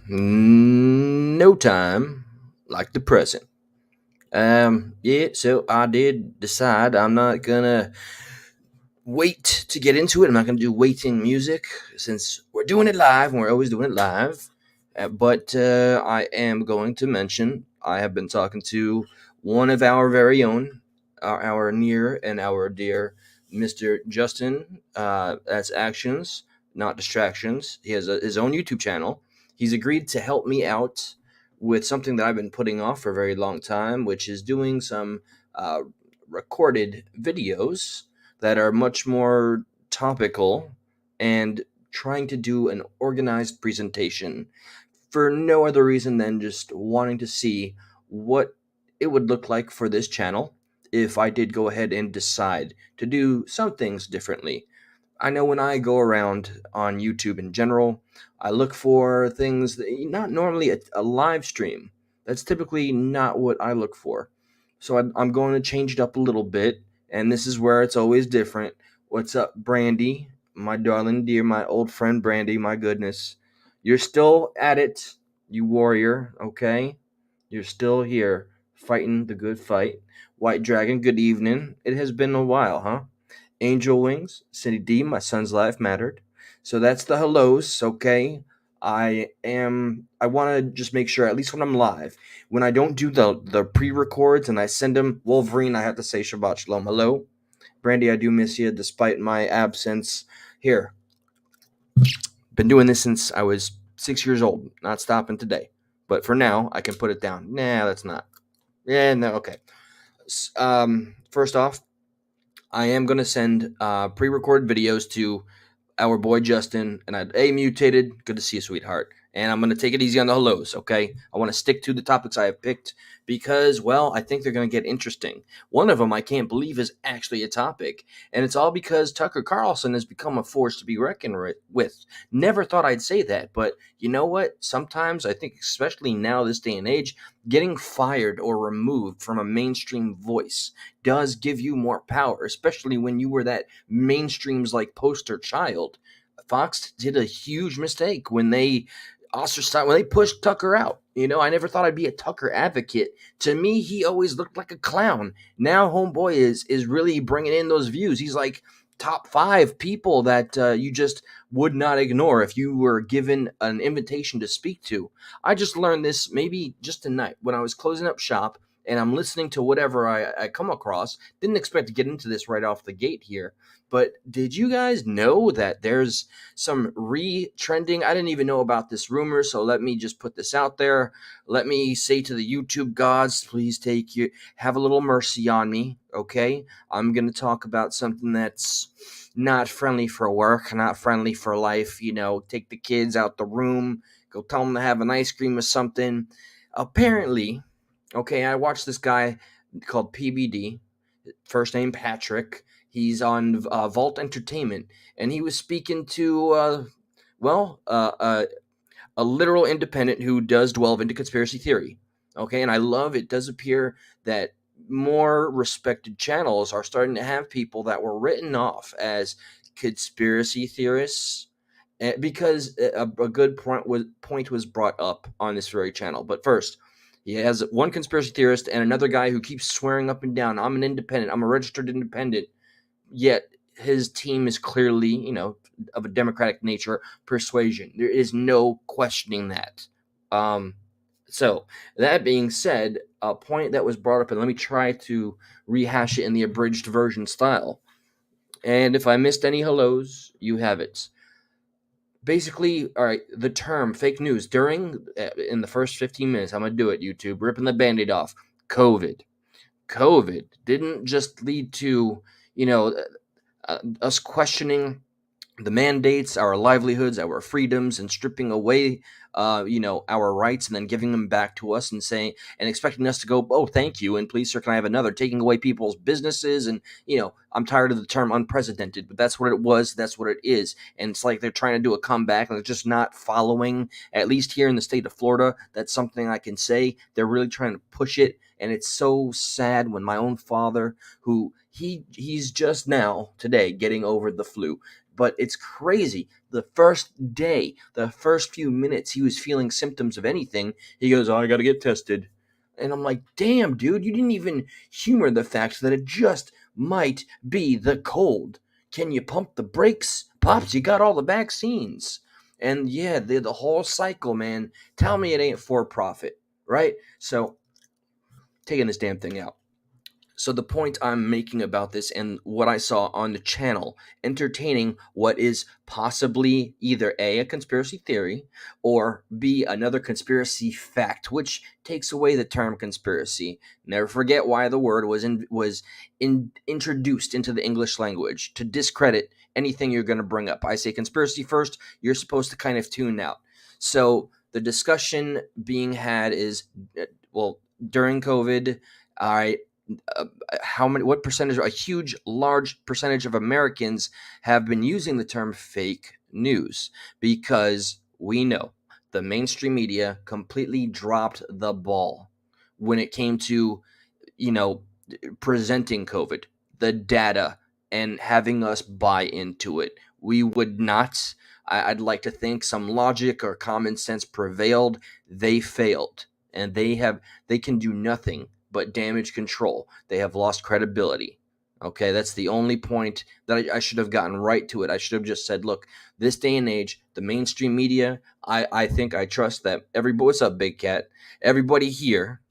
No time like the present. Yeah, so I did decide I'm not gonna wait to get into it. I'm not gonna do waiting music since we're doing it live and we're always doing it live. But I am going to mention I have been talking to one of our very own, our near and our dear Mr. Justin. That's Actions, Not Distractions. He has his own YouTube channel. He's agreed to help me out with something that I've been putting off for a very long time, which is doing some uh, recorded videos that are much more topical and trying to do an organized presentation for no other reason than just wanting to see what it would look like for this channel if I did go ahead and decide to do some things differently. I know when I go around on YouTube in general, I look for things that not normally a live stream. That's typically not what I look for. So I'm going to change it up a little bit, and this is where it's always different. What's up, Brandy? My darling dear, my old friend Brandy, my goodness. You're still at it, you warrior, okay? You're still here, fighting the good fight. White Dragon, good evening. It has been a while, huh? Angel Wings, Cindy D, my son's life mattered. So that's the hellos, okay? I want to just make sure, at least when I'm live, when I don't do the pre-records and I send them Wolverine, I have to say Shabbat Shalom. Hello? Brandy, I do miss you despite my absence. Here, been doing this since I was 6 years old, not stopping today. But for now, I can put it down. Nah, that's not. Yeah, no, okay. First off, I am going to send pre-recorded videos to our boy Justin, and hey, Mutated, good to see you, sweetheart. And I'm going to take it easy on the hellos, okay? I want to stick to the topics I have picked because, well, I think they're going to get interesting. One of them I can't believe is actually a topic, and it's all because Tucker Carlson has become a force to be reckoned with. Never thought I'd say that, but you know what? Sometimes I think, especially now, this day and age, getting fired or removed from a mainstream voice does give you more power, especially when you were that mainstream's like poster child. Fox did a huge mistake when they ostracized when they pushed Tucker out. You know, I never thought I'd be a Tucker advocate. To me, he always looked like a clown. Now, homeboy is really bringing in those views. He's like top five people that you just would not ignore if you were given an invitation to speak to. I just learned this maybe just tonight when I was closing up shop and I'm listening to whatever I come across. Didn't expect to get into this right off the gate here, but did you guys know that there's some re-trending? I didn't even know about this rumor, so let me just put this out there. Let me say to the YouTube gods, please have a little mercy on me, okay? I'm gonna talk about something that's not friendly for work, not friendly for life. You know, take the kids out the room, go tell them to have an ice cream or something. Apparently, okay, I watched this guy called PBD, first name Patrick. He's on Vault Entertainment, and he was speaking to, well, a literal independent who does delve into conspiracy theory. Okay, and I love it. Does appear that more respected channels are starting to have people that were written off as conspiracy theorists because a good point was brought up on this very channel. But first, he has one conspiracy theorist and another guy who keeps swearing up and down, "I'm an independent. I'm a registered independent." Yet his team is clearly, of a democratic nature, persuasion. There is no questioning that. Um, so that being said, a point that was brought up, and let me try to rehash it in the abridged version style. And if I missed any hellos, you have it. Basically, all right, the term fake news during in the first 15 minutes, I'm gonna do it. YouTube ripping the band-aid off. COVID didn't just lead to us questioning the mandates, our livelihoods, our freedoms, and stripping away, our rights, and then giving them back to us and saying and expecting us to go, oh, thank you, and please, sir, can I have another? Taking away people's businesses, and I'm tired of the term unprecedented, but that's what it was. That's what it is, and it's like they're trying to do a comeback, and they're just not following. At least here in the state of Florida, that's something I can say. They're really trying to push it, and it's so sad when my own father, who he's just now today getting over the flu, But it's crazy. The first day, the first few minutes he was feeling symptoms of anything, he goes, "Oh, I got to get tested." And I'm like, "Damn, dude, you didn't even humor the fact that it just might be the cold. Can you pump the brakes? Pops, you got all the vaccines." And yeah, the whole cycle, man. Tell me it ain't for profit, right? So, taking this damn thing out. So the point I'm making about this and what I saw on the channel, entertaining what is possibly either A, a conspiracy theory, or B, another conspiracy fact, which takes away the term conspiracy. Never forget why the word was introduced into the English language, to discredit anything you're going to bring up. I say conspiracy first, you're supposed to kind of tune out. So the discussion being had is, well, during COVID, I what percentage, a huge large percentage of Americans have been using the term fake news, because we know the mainstream media completely dropped the ball when it came to, you know, presenting COVID, the data, and having us buy into it. We would not. I'd like to think some logic or common sense prevailed. They failed, and they can do nothing but damage control. They have lost credibility. Okay, that's the only point that I should have gotten right to it. I should have just said, look, this day and age, the mainstream media, I think I trust that everybody. What's up, Big Cat? Everybody here,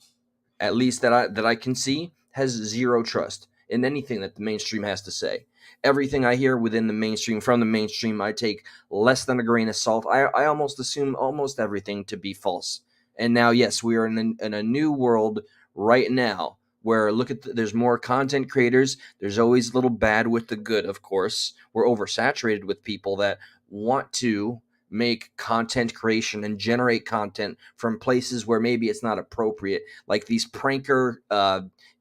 at least that I can see, has zero trust in anything that the mainstream has to say. Everything I hear within the mainstream, from the mainstream, I take less than a grain of salt. I almost assume almost everything to be false. And now, yes, we are in a new world right now where, look at there's more content creators. There's always a little bad with the good, of course. We're oversaturated with people that want to make content creation and generate content from places where maybe it's not appropriate, like these pranker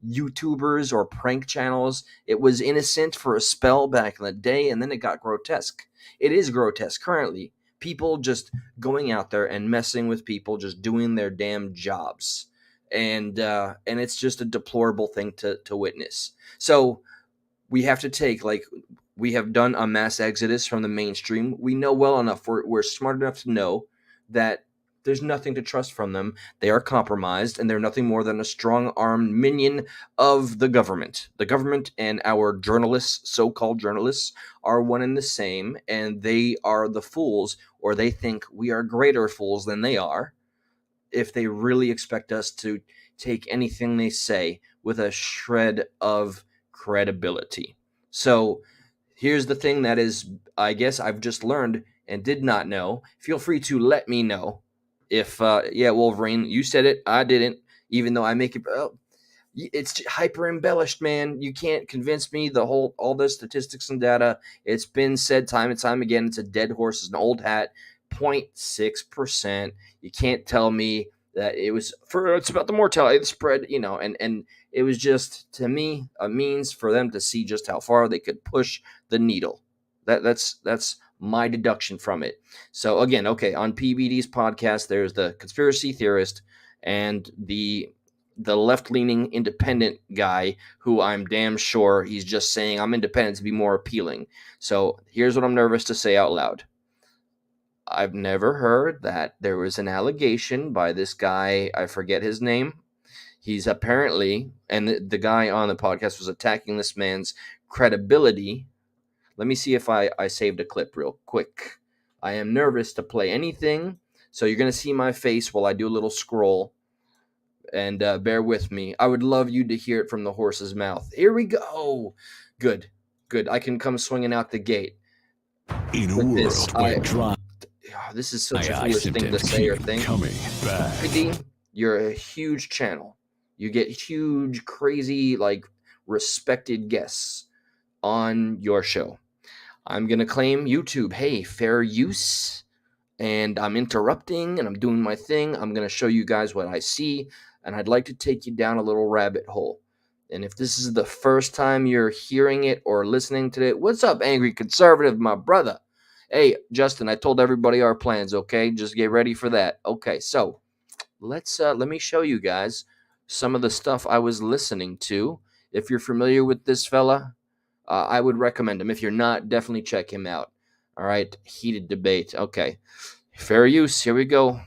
YouTubers or prank channels. It was innocent for a spell back in the day, and then it got grotesque. It is grotesque currently. People just going out there and messing with people, just doing their damn jobs, and it's just a deplorable thing to witness. So we have to take, like, we have done a mass exodus from the mainstream. We know well enough, we're smart enough to know that there's nothing to trust from them. They are compromised, and they're nothing more than a strong-armed minion of the government. The government and our journalists, so-called journalists, are one and the same, and they are the fools, or they think we are greater fools than they are, if they really expect us to take anything they say with a shred of credibility. So here's the thing that is, I guess, I've just learned and did not know. Feel free to let me know if, yeah, Wolverine, you said it, I didn't, even though I make it. It's hyper embellished, man. You can't convince me. All the statistics and data, it's been said time and time again. It's a dead horse. It's an old hat. 0.6%. You can't tell me that it's about the mortality, the spread, and it was just, to me, a means for them to see just how far they could push the needle. That's my deduction from it. So again, okay, on PBD's podcast, there's the conspiracy theorist and the left-leaning independent guy, who I'm damn sure he's just saying I'm independent to be more appealing. So here's what I'm nervous to say out loud. I've never heard that there was an allegation by this guy, I forget his name. He's apparently, and the guy on the podcast was attacking this man's credibility. Let me see if I saved a clip real quick. I am nervous to play anything, so you're going to see my face while I do a little scroll. And bear with me. I would love you to hear it from the horse's mouth. Here we go. Good. I can come swinging out the gate. In a world where dry, this is such a foolish thing to say or think. PD, you're a huge channel. You get huge, crazy, like, respected guests on your show. I'm going to claim YouTube, hey, fair use. And I'm interrupting and I'm doing my thing. I'm going to show you guys what I see, and I'd like to take you down a little rabbit hole. And if this is the first time you're hearing it or listening to it, what's up, Angry Conservative, my brother? Hey, Justin, I told everybody our plans, okay? Just get ready for that. Okay, so let me show you guys some of the stuff I was listening to. If you're familiar with this fella, I would recommend him. If you're not, definitely check him out. All right, heated debate. Okay, fair use. Here we go.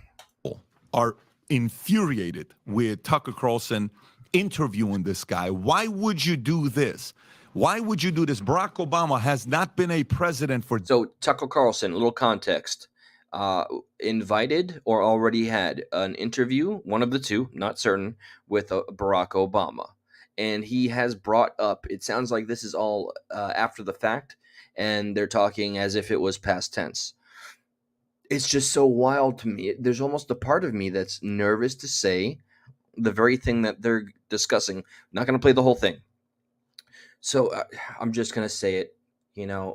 Are infuriated with Tucker Carlson interviewing this guy. Why would you do this? Why would you do this? Barack Obama has not been a president for. So Tucker Carlson, a little context. Invited or already had an interview, one of the two, not certain, with Barack Obama. And he has brought up, it sounds like this is all after the fact, and they're talking as if it was past tense. It's just so wild to me. There's almost a part of me that's nervous to say the very thing that they're discussing. I'm not going to play the whole thing. So I'm just going to say it,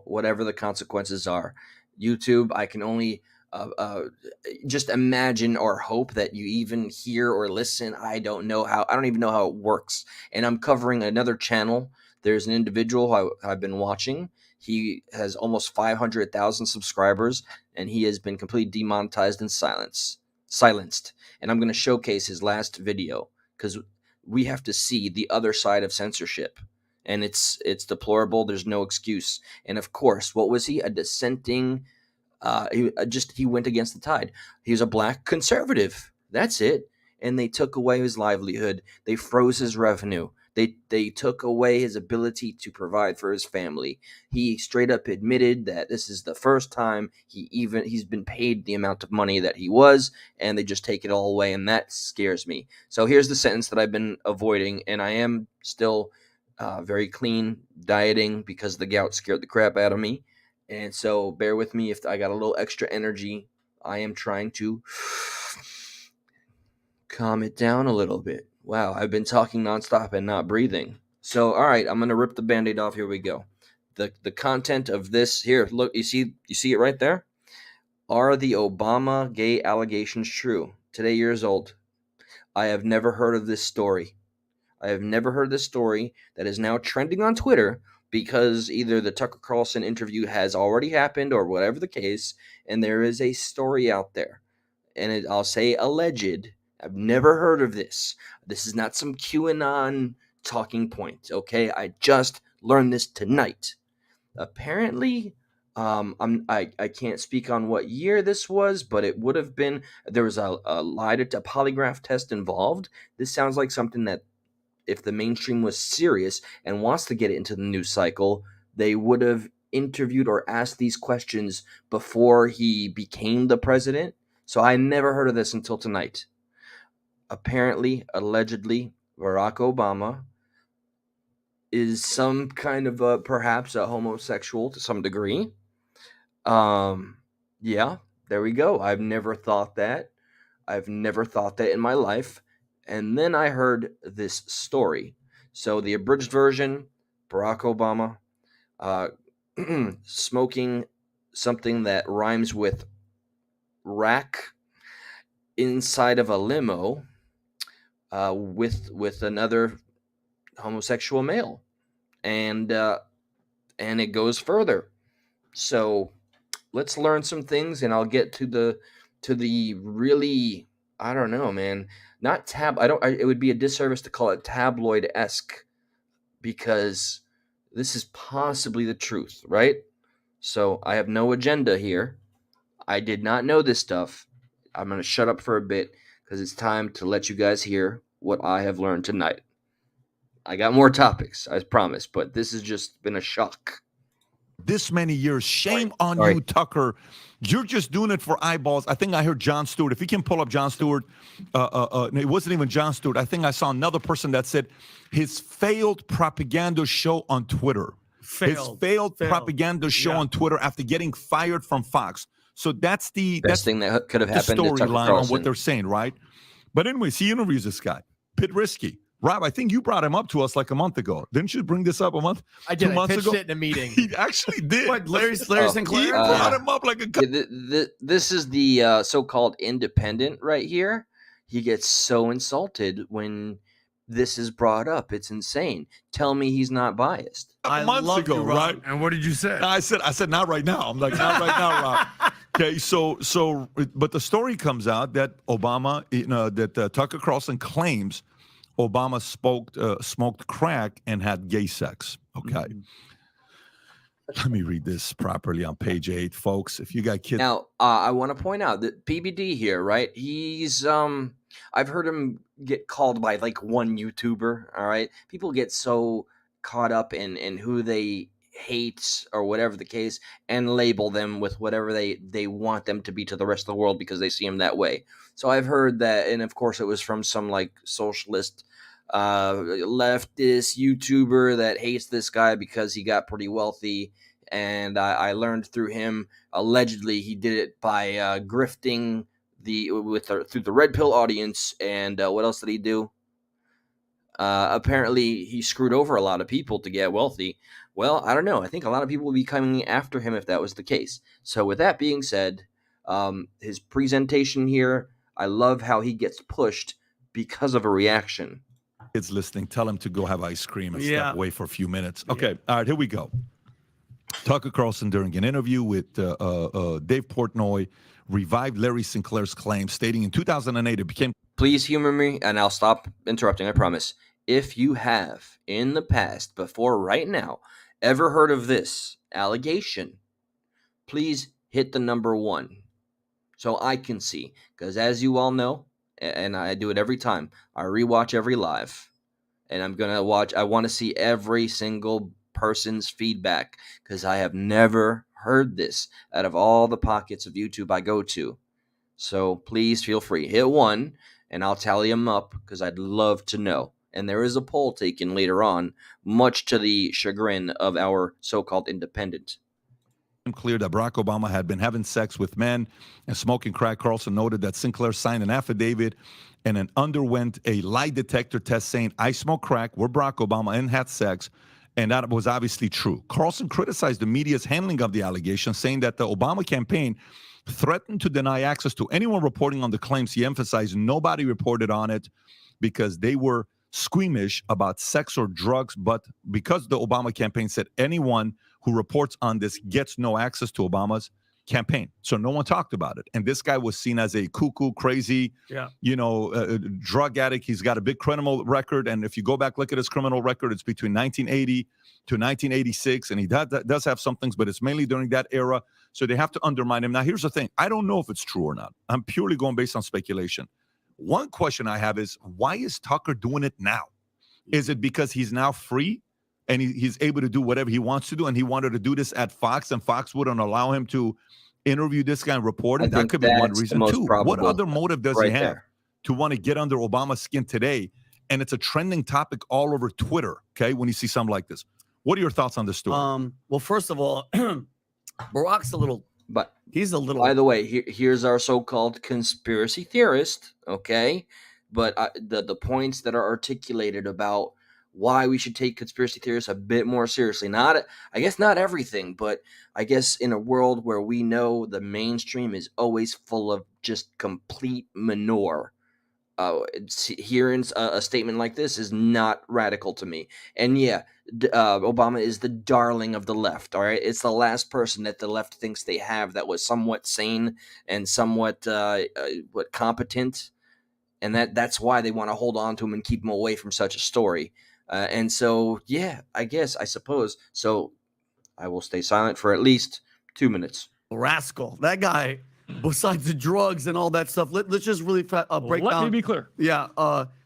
whatever the consequences are. YouTube, I can only just imagine or hope that you even hear or listen. I don't even know how it works. And I'm covering another channel. There's an individual I've been watching. He has almost 500,000 subscribers, and he has been completely demonetized and silenced. And I'm going to showcase his last video because we have to see the other side of censorship. And it's deplorable. There's no excuse. And of course, what was he? A dissenting. He went against the tide. He was a black conservative. That's it. And they took away his livelihood. They froze his revenue. They took away his ability to provide for his family. He straight up admitted that this is the first time he's been paid the amount of money that he was, and they just take it all away, and that scares me. So here's the sentence that I've been avoiding, and I am still very clean, dieting because the gout scared the crap out of me. And so bear with me if I got a little extra energy. I am trying to calm it down a little bit. Wow, I've been talking nonstop and not breathing. So, all right, I'm going to rip the Band-Aid off. Here we go. The content of this, here, look, you see it right there? Are the Obama gay allegations true? Today years old. I have never heard of this story. I have never heard this story that is now trending on Twitter because either the Tucker Carlson interview has already happened or whatever the case, and there is a story out there. And I'll say alleged. I've never heard of this. This is not some QAnon talking point, okay? I just learned this tonight. Apparently, I can't speak on what year this was, but it would have been, there was a lie to polygraph test involved. This sounds like something that if the mainstream was serious and wants to get it into the news cycle, they would have interviewed or asked these questions before he became the president. So I never heard of this until tonight. Apparently, allegedly, Barack Obama is some kind of perhaps a homosexual to some degree. Yeah, there we go. I've never thought that. I've never thought that in my life. And then I heard this story. So the abridged version, Barack Obama smoking something that rhymes with rack inside of a limo with another homosexual male. And it goes further. So let's learn some things, and I'll get to the really, I don't know, man. Not it would be a disservice to call it tabloid-esque because this is possibly the truth, right? So I have no agenda here. I did not know this stuff. I'm going to shut up for a bit because it's time to let you guys hear what I have learned tonight. I got more topics, I promise, but this has just been a shock. This many years. Shame on you, Tucker. You're just doing it for eyeballs. I think I heard Jon Stewart. If you can pull up Jon Stewart, it wasn't even Jon Stewart. I think I saw another person that said his failed propaganda show on Twitter. His failed propaganda show on Twitter after getting fired from Fox. So that's the best thing that could have happened to Tucker storyline on what they're saying, right? But anyways, he interviews this guy, Pitt Risky. Rob, I think you brought him up to us like a month ago. Didn't you bring this up I did. 2 months I pitched ago? it in a meeting. He actually did. What, Larry Sinclair? He brought him up like a... This is the so-called independent right here. He gets so insulted when this is brought up. It's insane. Tell me he's not biased. Months ago, you, right? And what did you say? I said, not right now. I'm like, not right now, Rob. Okay, so, but the story comes out that Obama, that Tucker Carlson claims Obama smoked crack and had gay sex. Okay. Let me read this properly on page 8, folks. If you got kids. Now, I want to point out that PBD here, right? He's I've heard him get called by like one YouTuber. All right, people get so caught up in who they hate or whatever the case, and label them with whatever they want them to be to the rest of the world because they see him that way. So I've heard that, and of course it was from some like socialist leftist YouTuber that hates this guy because he got pretty wealthy. And I learned through him, allegedly he did it by grifting through the red pill audience. And what else did he do? Apparently he screwed over a lot of people to get wealthy. Well, I don't know. I think a lot of people would be coming after him if that was the case. So with that being said, his presentation here, I love how he gets pushed because of a reaction. Kids listening, tell him to go have ice cream and step away for a few minutes. Okay, all right, here we go. Tucker Carlson, during an interview with Dave Portnoy, revived Larry Sinclair's claim, stating in 2008 it became... Please humor me, and I'll stop interrupting, I promise. If you have, in the past, before right now, ever heard of this allegation, please hit the number 1 so I can see. Because as you all know, and I do it every time, I rewatch every live. And I'm going to watch, I want to see every single person's feedback, because I have never heard this out of all the pockets of YouTube I go to. So please feel free, hit 1 and I'll tally them up, because I'd love to know. And there is a poll taken later on, much to the chagrin of our so-called independent. Clear that Barack Obama had been having sex with men and smoking crack. Carlson noted that Sinclair signed an affidavit and then underwent a lie detector test saying, I smoked crack with Barack Obama and had sex. And that was obviously true. Carlson criticized the media's handling of the allegation, saying that the Obama campaign threatened to deny access to anyone reporting on the claims. He emphasized nobody reported on it because they were squeamish about sex or drugs. But because the Obama campaign said anyone who reports on this gets no access to Obama's campaign. So no one talked about it. And this guy was seen as a cuckoo, crazy, drug addict. He's got a big criminal record. And if you go back, look at his criminal record, it's between 1980 to 1986. And he does have some things, but it's mainly during that era. So they have to undermine him. Now, here's the thing. I don't know if it's true or not. I'm purely going based on speculation. One question I have is, why is Tucker doing it now? Is it because he's now free and he's able to do whatever he wants to do, and he wanted to do this at Fox, and Fox wouldn't allow him to interview this guy and report it? That could be one reason. Two, what other motive does he have to want to get under Obama's skin today? And it's a trending topic all over Twitter, okay, when you see something like this. What are your thoughts on this story? Well, first of all, Barack's a little... But he's a little... By the way, here's our so-called conspiracy theorist, okay? But the points that are articulated about why we should take conspiracy theorists a bit more seriously. I guess not everything, but I guess in a world where we know the mainstream is always full of just complete manure, hearing a statement like this is not radical to me. And yeah, Obama is the darling of the left, all right? It's the last person that the left thinks they have that was somewhat sane and somewhat competent, and that's why they want to hold on to him and keep him away from such a story. And so, yeah, I suppose. So I will stay silent for at least 2 minutes. Rascal. That guy, besides the drugs and all that stuff, let's just really break down. Let me be clear. Yeah.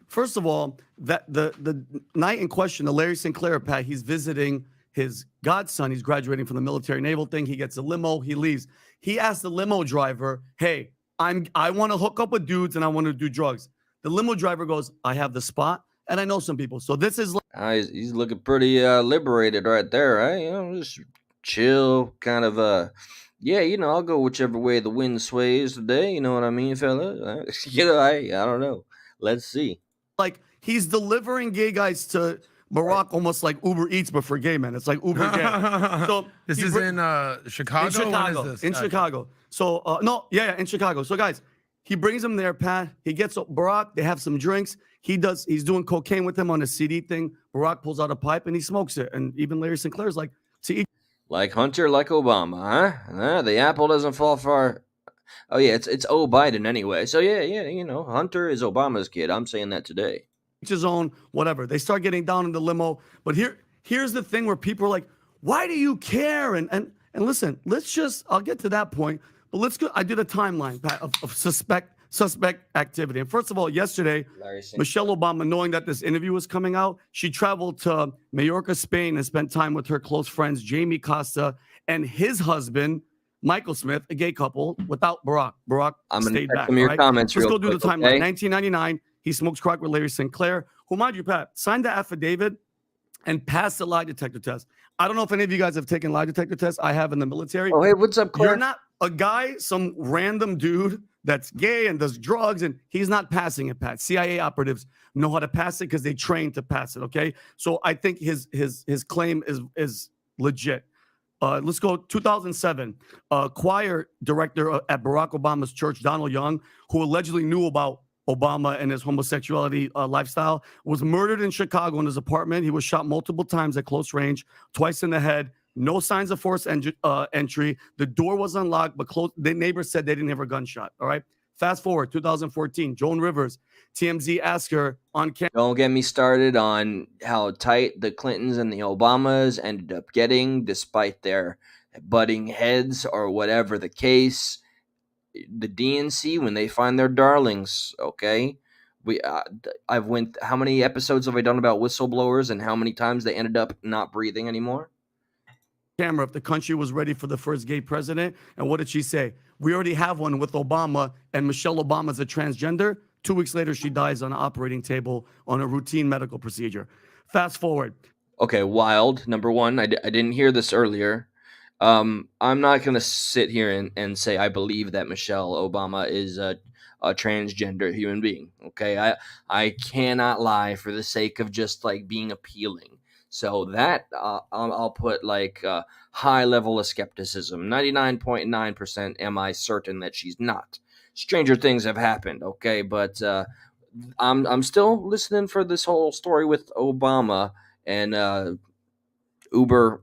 First of all, that the night in question, the Larry Sinclair, Pat, he's visiting his godson. He's graduating from the military naval thing. He gets a limo. He leaves. He asked the limo driver, hey, I want to hook up with dudes and I want to do drugs. The limo driver goes, I have the spot. And I know some people. So this is... he's looking pretty liberated right there, right? Just chill, kind of... I'll go whichever way the wind sways today. You know what I mean, fella? I don't know. Let's see. Like, he's delivering gay guys to Barack almost like Uber Eats, but for gay men. It's like Uber gay. So this is in Chicago? In Chicago. When is this? In Chicago. So, in Chicago. So, guys, he brings him there, Pat. He gets Barack. They have some drinks. He's doing cocaine with him on a CD thing. Barack pulls out a pipe and he smokes it. And even Larry Sinclair's like, see, like Hunter, like Obama, huh? The apple doesn't fall far. Oh yeah, it's Biden anyway. So yeah, Hunter is Obama's kid. I'm saying that today. Each his own, whatever. They start getting down in the limo. But here's the thing where people are like, Why do you care? And listen, I'll get to that point, but let's go. I did a timeline Pat, of suspect activity. And first of all, yesterday, Michelle Obama, knowing that this interview was coming out, she traveled to Mallorca, Spain, and spent time with her close friends, Jamie Costa and his husband, Michael Smith, a gay couple, without Barack. Barack I'm gonna stayed check back. some of your right? comments Let's real go do the quick, timeline. okay? 1999, he smokes crack with Larry Sinclair, who, mind you, Pat, signed the affidavit and passed the lie detector test. I don't know if any of you guys have taken lie detector tests. I have in the military. Oh, hey, what's up, Claire? You're not a guy, some random dude that's gay and does drugs, and he's not passing it, Pat. CIA operatives know how to pass it because they train to pass it, okay? So I think his claim is legit. Let's go 2007. Choir director at Barack Obama's church, Donald Young, who allegedly knew about Obama and his homosexuality lifestyle, was murdered in Chicago in his apartment. He was shot multiple times at close range, twice in the head. No signs of forced entry. The door was unlocked, but the neighbors said they didn't hear a gunshot. All right. Fast forward, 2014, Joan Rivers, TMZ asked her on camera. Don't get me started on how tight the Clintons and the Obamas ended up getting, despite their butting heads or whatever the case. The DNC, when they find their darlings, okay? How many episodes have I done about whistleblowers and how many times they ended up not breathing anymore? Camera if the country was ready for the first gay president. And what did she say? We already have one with Obama, and Michelle Obama's a transgender. 2 weeks later, she dies on an operating table on a routine medical procedure. Fast forward. Okay, wild. Number one, I didn't hear this earlier. I'm not going to sit here and say I believe that Michelle Obama is a transgender human being. Okay, I cannot lie for the sake of just like being appealing. So that I'll put like a high level of skepticism. 99.9% am I certain that she's not. Stranger things have happened, okay, but I'm still listening for this whole story with Obama and Uber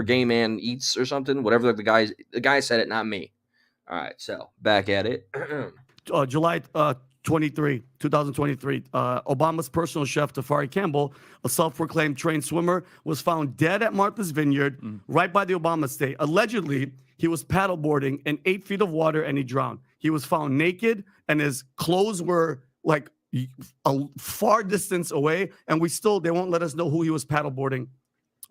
gay man eats or something. Whatever the guy said it, not me. All right, so back at it. July 2023, Obama's personal chef, Tafari Campbell, a self-proclaimed trained swimmer, was found dead at Martha's Vineyard, right by the Obama estate. Allegedly, he was paddleboarding in 8 feet of water and he drowned. He was found naked and his clothes were like a far distance away, and they won't let us know who he was paddleboarding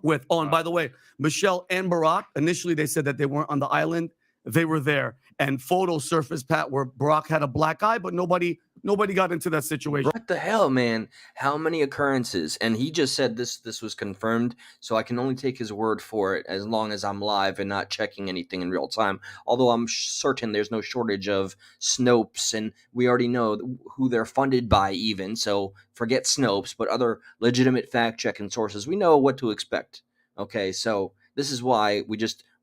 with. Oh, and by the way, Michelle and Barack, initially they said that they weren't on the island. They were there. And photos surfaced, Pat, where Barack had a black eye, but nobody got into that situation. What the hell, man? How many occurrences? And he just said this was confirmed, so I can only take his word for it as long as I'm live and not checking anything in real time. Although I'm certain there's no shortage of Snopes, and we already know who they're funded by even, so forget Snopes, but other legitimate fact-checking sources. We know what to expect. Okay, so this is why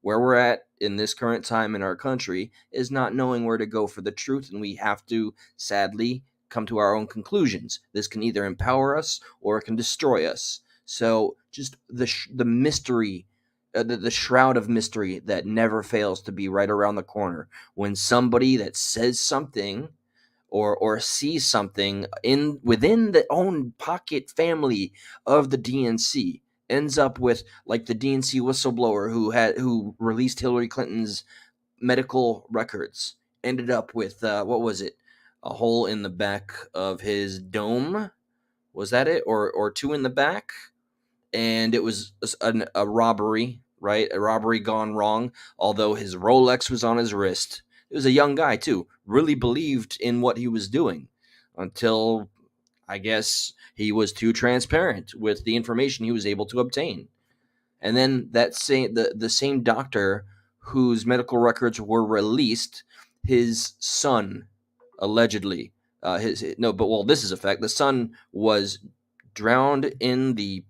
where we're at in this current time in our country is not knowing where to go for the truth, and we have to sadly come to our own conclusions. This can either empower us or it can destroy us. So just the mystery, the shroud of mystery that never fails to be right around the corner when somebody that says something or sees something within the own pocket family of the DNC ends up with like the DNC whistleblower who released Hillary Clinton's medical records, ended up with what was it? A hole in the back of his dome. Was that it? Or two in the back? And it was a robbery, right? A robbery gone wrong, although his Rolex was on his wrist. He was a young guy too, really believed in what he was doing until I guess he was too transparent with the information he was able to obtain. And then the same doctor whose medical records were released, his son allegedly this is a fact. The son was drowned in the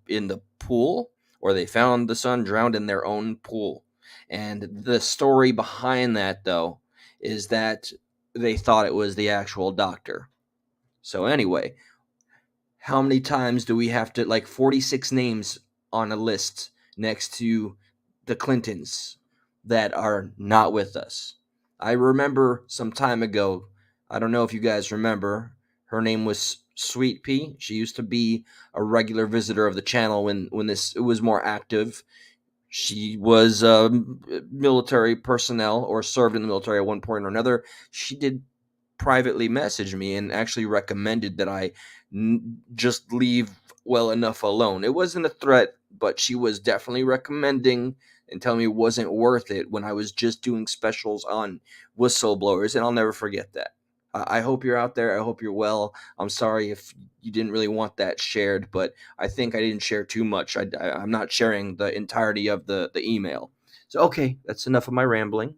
pool, or they found the son drowned in their own pool. And the story behind that though is that they thought it was the actual doctor. So anyway, how many times do we have to, like 46 names on a list next to the Clintons that are not with us? I remember some time ago, I don't know if you guys remember, her name was Sweet Pea. She used to be a regular visitor of the channel when it was more active. She was military personnel or served in the military at one point or another. She did privately message me and actually recommended that I just leave well enough alone. It wasn't a threat, but she was definitely recommending and telling me it wasn't worth it when I was just doing specials on whistleblowers, and I'll never forget that. I hope you're out there. I hope you're well. I'm sorry if you didn't really want that shared, but I think I didn't share too much. I'm not sharing the entirety of the email. So, okay, that's enough of my rambling.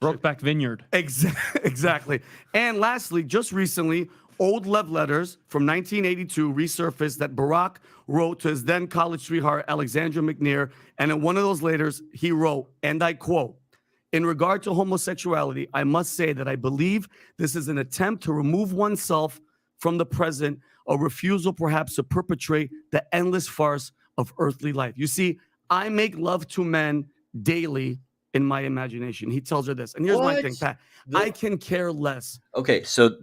Brokeback Vineyard. Exactly. And lastly, just recently, old love letters from 1982 resurfaced that Barack wrote to his then college sweetheart, Alexandra McNair. And in one of those letters, he wrote, and I quote, "In regard to homosexuality, I must say that I believe this is an attempt to remove oneself from the present, a refusal perhaps to perpetrate the endless farce of earthly life. You see, I make love to men daily in my imagination." He tells her this. And here's my thing, Pat. I can care less. Okay, so,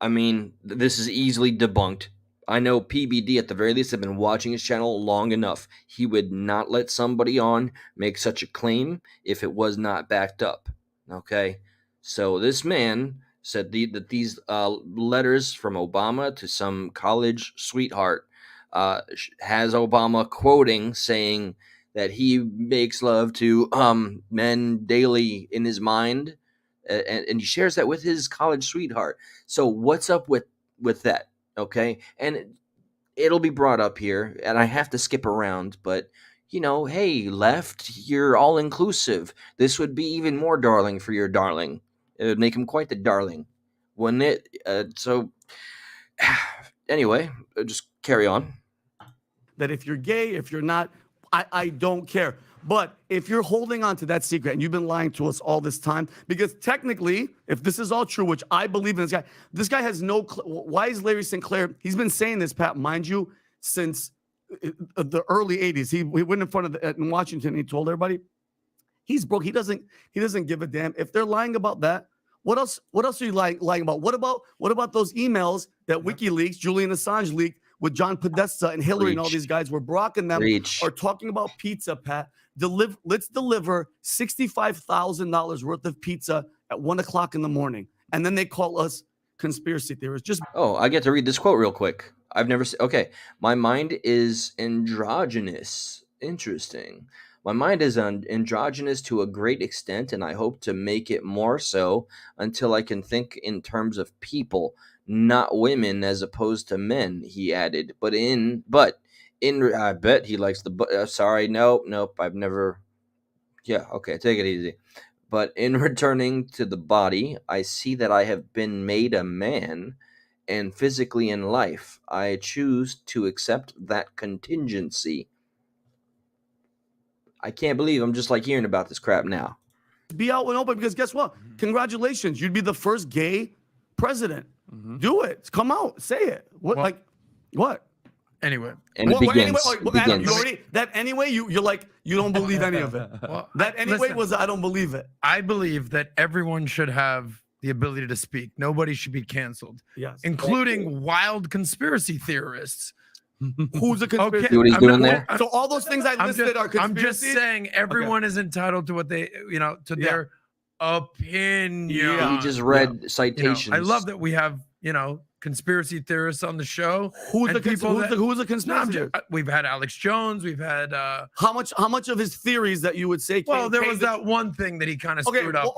I mean, this is easily debunked. I know PBD, at the very least, have been watching his channel long enough. He would not let somebody on make such a claim if it was not backed up. Okay? So this man said that these letters from Obama to some college sweetheart has Obama quoting, saying that he makes love to men daily in his mind, and he shares that with his college sweetheart. So what's up with that? Okay, and it'll be brought up here, and I have to skip around, but hey, left, you're all inclusive. This would be even more darling for your darling. It would make him quite the darling, wouldn't it? So anyway, just carry on. That if you're gay, if you're not, I don't care. But if you're holding on to that secret and you've been lying to us all this time, because technically, if this is all true, which I believe in this guy has no, why is Larry Sinclair, he's been saying this, Pat, mind you, since the early 80s. He went in front of in Washington and he told everybody, he's broke. He doesn't give a damn. If they're lying about that, what else are you lying about? What about those emails that WikiLeaks, Julian Assange leaked with John Podesta and Hillary and all these guys, where Barack and them are talking about pizza, Pat? Let's deliver $65,000 worth of pizza at 1 o'clock in the morning. And then they call us conspiracy theorists. I get to read this quote real quick. I've never seen. Okay. My mind is androgynous. Interesting. My mind is androgynous to a great extent, and I hope to make it more so until I can think in terms of people, not women as opposed to men, he added. I bet he likes the. Sorry, nope. I've never. Yeah, okay, take it easy. But in returning to the body, I see that I have been made a man, and physically in life, I choose to accept that contingency. I can't believe I'm just like hearing about this crap now. Be out and open, because guess what? Congratulations, you'd be the first gay president. Do it. Come out. Say it. What? Anyway. And it begins. Anyway, you're like, you don't believe any of it. Listen, I don't believe it. I believe that everyone should have the ability to speak. Nobody should be canceled. Yes. Including wild conspiracy theorists. Who's a conspiracy? See what he's doing there? So all those things I listed are conspiracy? I'm just saying everyone is entitled to what they, their opinion. He just read citations. I love that we have, conspiracy theorists on the show. Who's a conspiracy theorist? We've had Alex Jones. We've had how much of his theories that you would say? Well, there was that one thing that he kind of screwed up.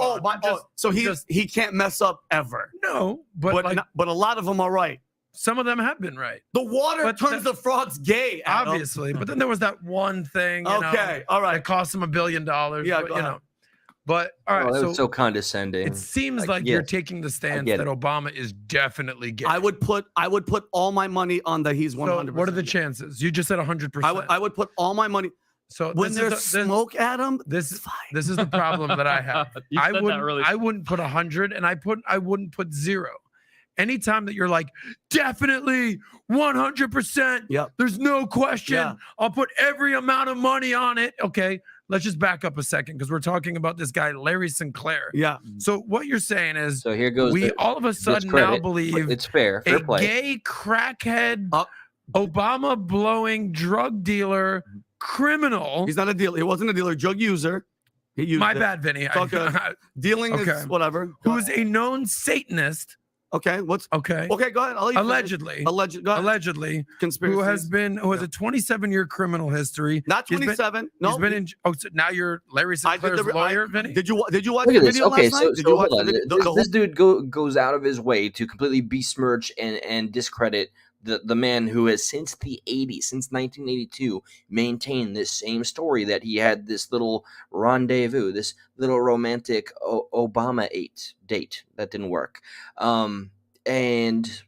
So he can't mess up ever. No, but a lot of them are right. Some of them have been right. The water turns the frogs gay, Adam. Obviously, but then there was that one thing. All right. It cost him $1 billion. Yeah, But all right, that was so condescending. It seems like you're taking the stance that Obama is definitely gay. I would put all my money on that he's 100%. So what are the chances? You just said 100%. I would put all my money. So when there's smoke, Adam, this is the problem that I have. I wouldn't put 100, and I wouldn't put 0. Anytime that you're like, definitely 100%, there's no question. I'll put every amount of money on it. Okay, let's just back up a second, because we're talking about this guy, Larry Sinclair. Yeah. So what you're saying is, so here goes. We all of a sudden now believe it's fair play. Gay crackhead, Obama blowing drug dealer criminal. He's not a dealer. He wasn't a dealer. Drug user. He used My it. bad, Vinny. Dealing is whatever. Who's a known Satanist. Okay. Okay. Okay, go ahead. Allegedly. Allegedly. Conspiracy. Who has a 27-year criminal history. Not 27. He's been in. Oh, so now you're Larry Sinclair's lawyer, Vinny? Did you watch Look the at this. video Okay, last night? Did you watch hold the on. video? This dude goes out of his way to completely besmirch and discredit the man who has since the 80s, since 1982, maintained this same story that he had this little rendezvous, this little romantic Obama date that didn't work. And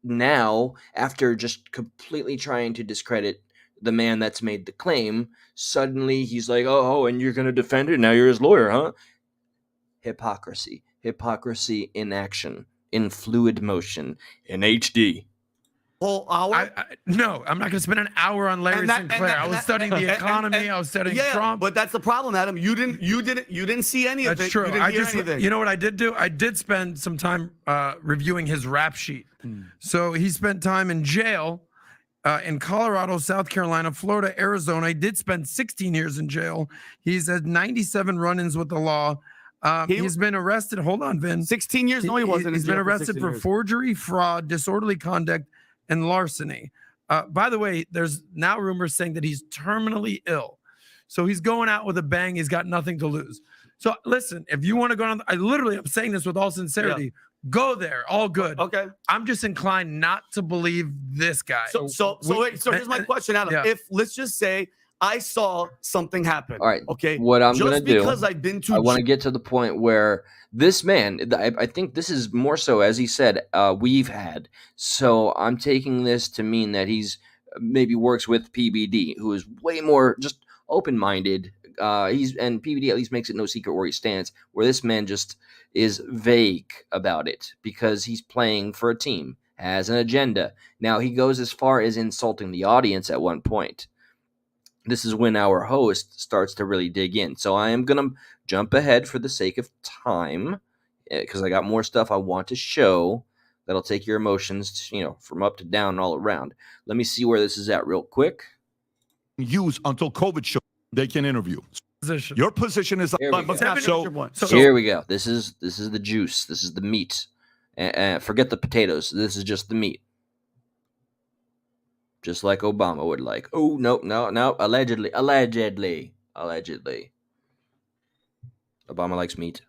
now, after just completely trying to discredit the man that's made the claim, suddenly he's like, oh, and you're going to defend it? Now you're his lawyer, huh? Hypocrisy. Hypocrisy in action, in fluid motion, in HD. Whole hour? No, I'm not going to spend an hour on Larry Sinclair. I was studying the economy. I was studying Trump. But that's the problem, Adam. You didn't see any of it. That's true. You didn't hear anything. You know what I did do? I did spend some time reviewing his rap sheet. So he spent time in jail in Colorado, South Carolina, Florida, Arizona. He did spend 16 years in jail. He's had 97 run-ins with the law. He's been arrested. Hold on, Vin. 16 years? No, he wasn't. He's been arrested for forgery, fraud, disorderly conduct, and larceny. By the way, there's now rumors saying that he's terminally ill. So he's going out with a bang. He's got nothing to lose. So listen, if you want to go on, I'm saying this with all sincerity. Yeah. Go there. All good. Okay. I'm just inclined not to believe this guy. So here's my question, Adam. Yeah. If, let's just say, I saw something happen. All right. Okay. What I'm going to do, because I've been to, I want to get to the point where this man, I think this is more so, as he said, we've had. So I'm taking this to mean that he's maybe works with PBD, who is way more just open-minded. And PBD at least makes it no secret where he stands, where this man just is vague about it because he's playing for a team, has an agenda. Now, he goes as far as insulting the audience at one point. This is when our host starts to really dig in. So I am going to jump ahead for the sake of time because I got more stuff I want to show that'll take your emotions, from up to down and all around. Let me see where this is at real quick. Use until COVID show they can interview. Your position is so here we go. This is the juice. This is the meat. Forget the potatoes. This is just the meat. Just like Obama would like. Oh, no. Allegedly. Obama likes meat.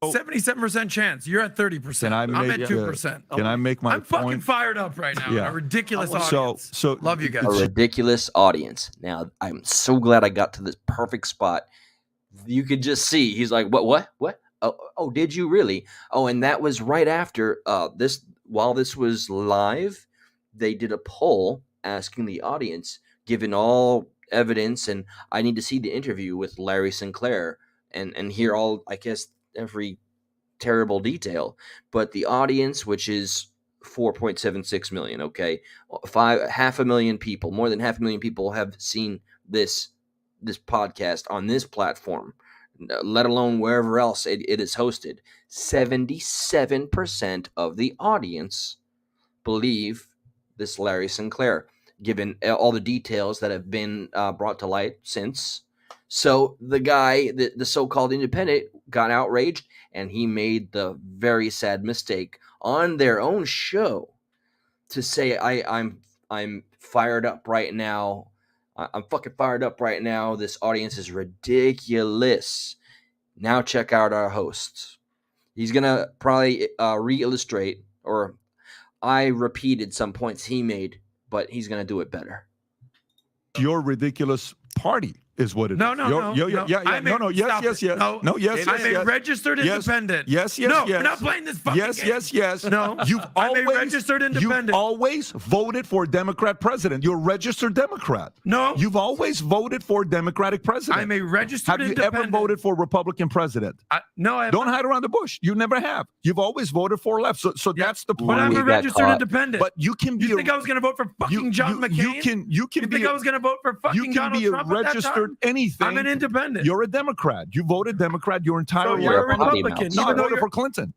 77% chance. You're at 30%. I'm at 2%. Can I make my I'm fucking fired up right now. Yeah. A ridiculous audience. So love you guys. A ridiculous audience. Now, I'm so glad I got to this perfect spot. You could just see. He's like, what? Oh, did you really? Oh, and that was right after this. While this was live, they did a poll asking the audience, given all evidence, and I need to see the interview with Larry Sinclair and hear all, I guess, every terrible detail. But the audience, which is 4.76 million, okay, half a million people, more than half a million people have seen this podcast on this platform, let alone wherever else it is hosted. 77% of the audience believe this Larry Sinclair, given all the details that have been brought to light since. So the guy, the so-called independent, got outraged, and he made the very sad mistake on their own show to say, I'm fired up right now. I'm fucking fired up right now. This audience is ridiculous. Now check out our host. He's going to probably re-illustrate, or I repeated some points he made, but he's going to do it better. Your ridiculous party is what it is. No. Yes. I'm a registered independent. Yes. No, we're not playing this fucking game. Yes. No, I'm a registered independent. You've always voted for a Democrat president. You're a registered Democrat. No. You've always voted for a Democratic president. I'm a registered independent. Have you ever voted for a Republican president? No, I haven't. Don't hide around the bush. You never have. You've always voted for left. So that's the point. But I'm a registered independent. But you can be. You think I was going to vote for fucking John McCain? You think I was going to vote for fucking Donald Trump? You can be a registered anything. I'm an independent. You're a Democrat. You voted Democrat your entire life. You're a Republican. No, I voted for Clinton.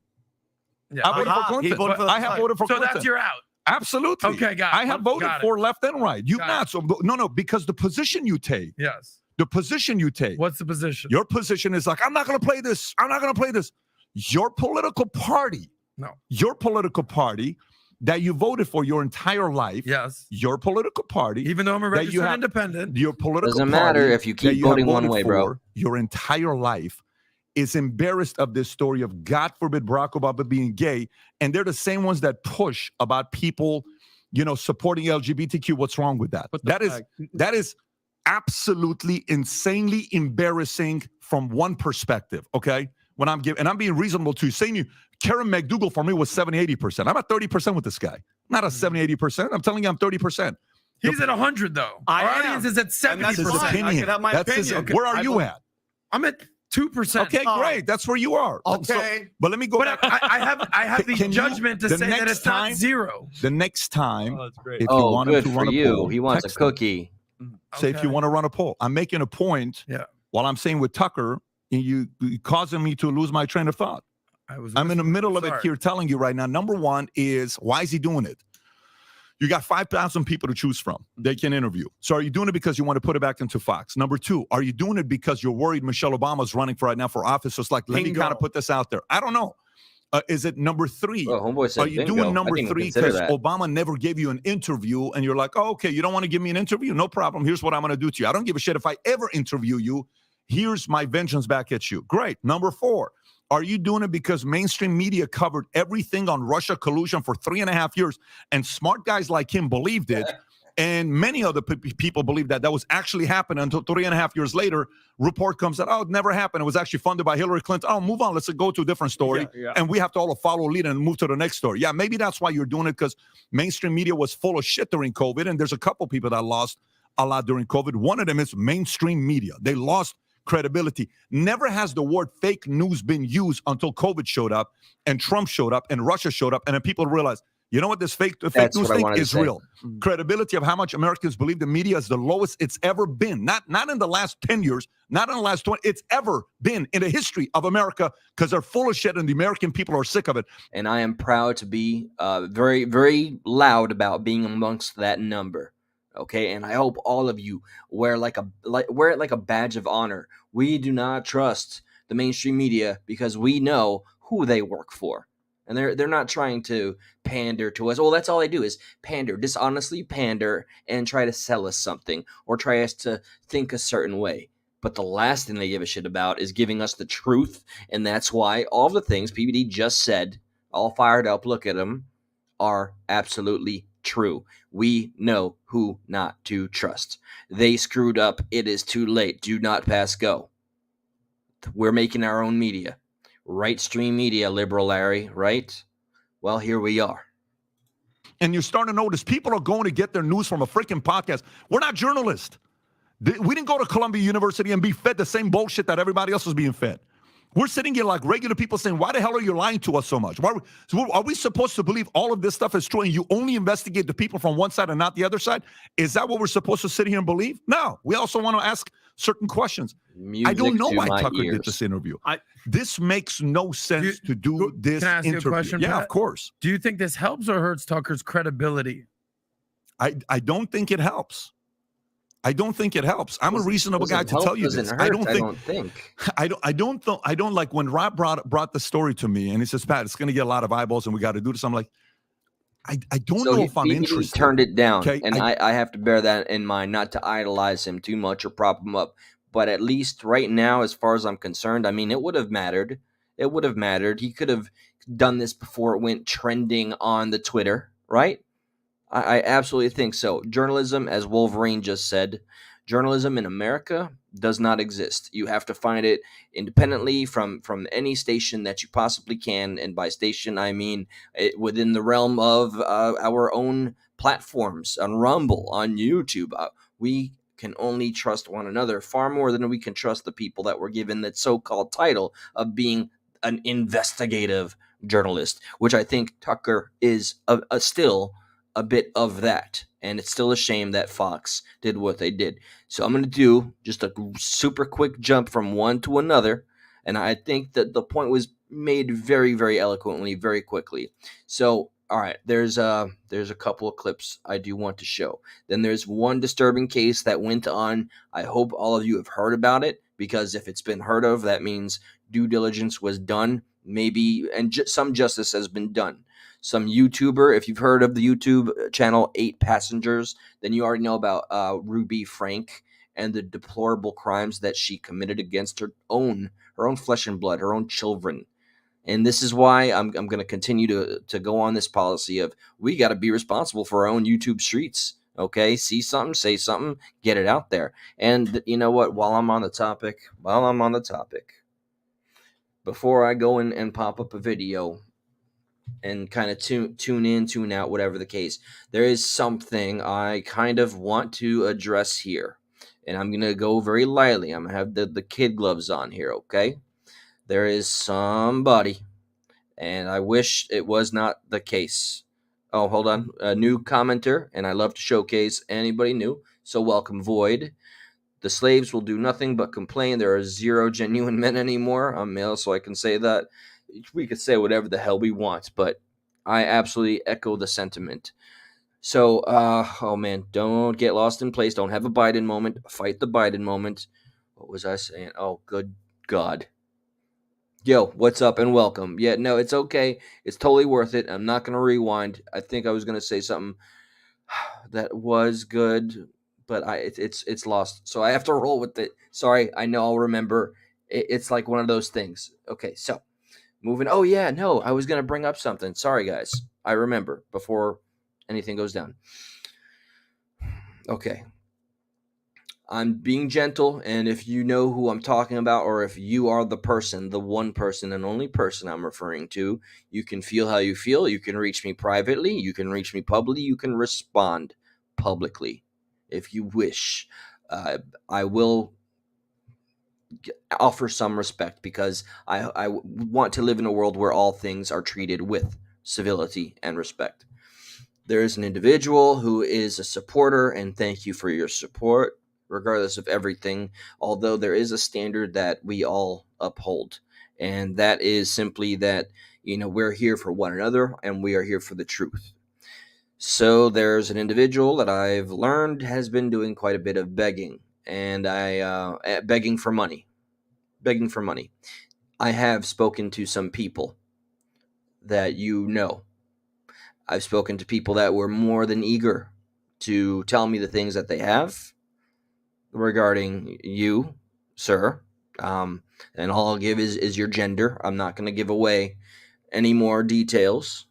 Yeah. I voted for Clinton. I have voted for Clinton. So that's your out. Absolutely. Okay, got it. I have voted for left and right. You've not. So no, because the position you take. Yes. The position you take. What's the position? Your position is like, I'm not going to play this. I'm not going to play this. Your political party. No. Your political party that you voted for your entire life. Yes. Your political party. Even though I'm a registered independent. Your political doesn't party matter if you keep voting one way, bro. Your entire life is embarrassed of this story of, God forbid, Barack Obama being gay. And they're the same ones that push about people, supporting LGBTQ. What's wrong with that? That is absolutely insanely embarrassing from one perspective. Okay. When I'm being reasonable to you, saying Karen McDougal for me was 70-80%. I'm at 30% with this guy. Not a 70-80%. I'm telling you, I'm 30%. He's at 100 though. Our audience is at 70%. That's his opinion. I could have my opinion. Where are you at? I'm at 2%. Okay, great. That's where you are. Okay. But let me go back. I have the judgment to say that it's not zero. The next time, if you want him to run a poll, he wants a cookie. Say if you want to run a poll. I'm making a point while I'm saying with Tucker, you causing me to lose my train of thought. I'm in the middle of it here telling you right now. Number one is, why is he doing it? You got 5,000 people to choose from. They can interview. So are you doing it because you want to put it back into Fox? Number two, are you doing it because you're worried Michelle Obama's running for right now for office? So it's like, let me kind of put this out there. I don't know. Is it number three? Homeboy said are you bingo. doing number three because Obama never gave you an interview and you're like, oh, okay, you don't want to give me an interview? No problem. Here's what I'm going to do to you. I don't give a shit if I ever interview you. Here's my vengeance back at you. Great. Number four, are you doing it because mainstream media covered everything on Russia collusion for 3.5 years and smart guys like him believed it? And many other people believe that was actually happening until 3.5 years later, report comes out, oh, it never happened. It was actually funded by Hillary Clinton. Oh, move on. Let's go to a different story. And we have to all follow lead and move to the next story. Yeah, maybe that's why you're doing it, because mainstream media was full of shit during COVID. And there's a couple people that lost a lot during COVID. One of them is mainstream media. They lost credibility. Never has the word fake news been used until COVID showed up and Trump showed up and Russia showed up. And then people realized, you know what, this fake news thing is real. Credibility of how much Americans believe the media is the lowest it's ever been. Not in the last 10 years, not in the last 20. It's ever been in the history of America, because they're full of shit and the American people are sick of it. And I am proud to be very, very loud about being amongst that number. Okay, and I hope all of you wear it like a badge of honor. We do not trust the mainstream media because we know who they work for. And they're not trying to pander to us. Well, that's all they do is pander, dishonestly pander, and try to sell us something or try us to think a certain way. But the last thing they give a shit about is giving us the truth. And that's why all the things PBD just said, all fired up, look at them, are absolutely true. We know who not to trust. They screwed up. It is too late. Do not pass go. We're making our own media. Right stream media, liberal Larry, right? Well, here we are. And you're starting to notice people are going to get their news from a freaking podcast. We're not journalists. We didn't go to Columbia University and be fed the same bullshit that everybody else was being fed. We're sitting here like regular people saying, why the hell are you lying to us so much? Are we supposed to believe all of this stuff is true and you only investigate the people from one side and not the other side? Is that what we're supposed to sit here and believe? No. We also want to ask certain questions. I don't know why Tucker did this interview. This makes no sense to do this interview. Can I ask you a question, yeah, Pat? Of course. Do you think this helps or hurts Tucker's credibility? I don't think it helps. I don't think it helps. I'm a reasonable guy to tell you this. I don't like when Rob brought the story to me and he says, Pat, it's going to get a lot of eyeballs and we got to do this. I'm like, I don't know if I'm interested. He turned it down. Okay? And I have to bear that in mind, not to idolize him too much or prop him up. But at least right now, as far as I'm concerned, I mean, it would have mattered. It would have mattered. He could have done this before it went trending on the Twitter, right? I absolutely think so. Journalism, as Wolverine just said, journalism in America does not exist. You have to find it independently from any station that you possibly can. And by station, I mean within the realm of our own platforms, on Rumble, on YouTube. We can only trust one another far more than we can trust the people that were given that so-called title of being an investigative journalist, which I think Tucker is still a bit of that, and it's still a shame that Fox did what they did. So I'm going to do just a super quick jump from one to another, and I think that the point was made very, very eloquently, very quickly. So all right, there's a couple of clips I do want to show. Then there's one disturbing case that went on. I hope all of you have heard about it, because if it's been heard of, that means due diligence was done, maybe, and some justice has been done. Some YouTuber, if you've heard of the YouTube channel 8 Passengers, then you already know about Ruby Frank and the deplorable crimes that she committed against her own flesh and blood, her own children. And this is why I'm going to continue to go on this policy of, we got to be responsible for our own YouTube streets. Okay, see something, say something, get it out there. And you know what? While I'm on the topic, before I go in and pop up a video and kind of tune in, tune out, whatever the case, there is something I kind of want to address here. And I'm going to go very lightly. I'm going to have the kid gloves on here, okay? There is somebody, and I wish it was not the case. Oh, hold on. A new commenter, and I love to showcase anybody new. So welcome, Void. The slaves will do nothing but complain. There are 0 genuine men anymore. I'm male, so I can say that. We could say whatever the hell we want, but I absolutely echo the sentiment. So, oh man, don't get lost in place. Don't have a Biden moment. Fight the Biden moment. What was I saying? Oh, good God. Yo, what's up and welcome. Yeah, no, it's okay. It's totally worth it. I'm not going to rewind. I think I was going to say something that was good, but it's lost. So I have to roll with it. Sorry, I know I'll remember. It's like one of those things. Okay, so moving. Oh, yeah, no, I was going to bring up something. Sorry, guys. I remember before anything goes down. Okay. I'm being gentle, and if you know who I'm talking about, or if you are the person, the one person and only person I'm referring to, you can feel how you feel. You can reach me privately. You can reach me publicly. You can respond publicly if you wish. I will offer some respect, because I want to live in a world where all things are treated with civility and respect. There is an individual who is a supporter, and thank you for your support, regardless of everything, although there is a standard that we all uphold, and that is simply that, we're here for one another, and we are here for the truth. So there's an individual that I've learned has been doing quite a bit of begging, and begging for money. I have spoken to some people that I've spoken to people that were more than eager to tell me the things that they have regarding you, sir. And all I'll give is your gender. I'm not going to give away any more details.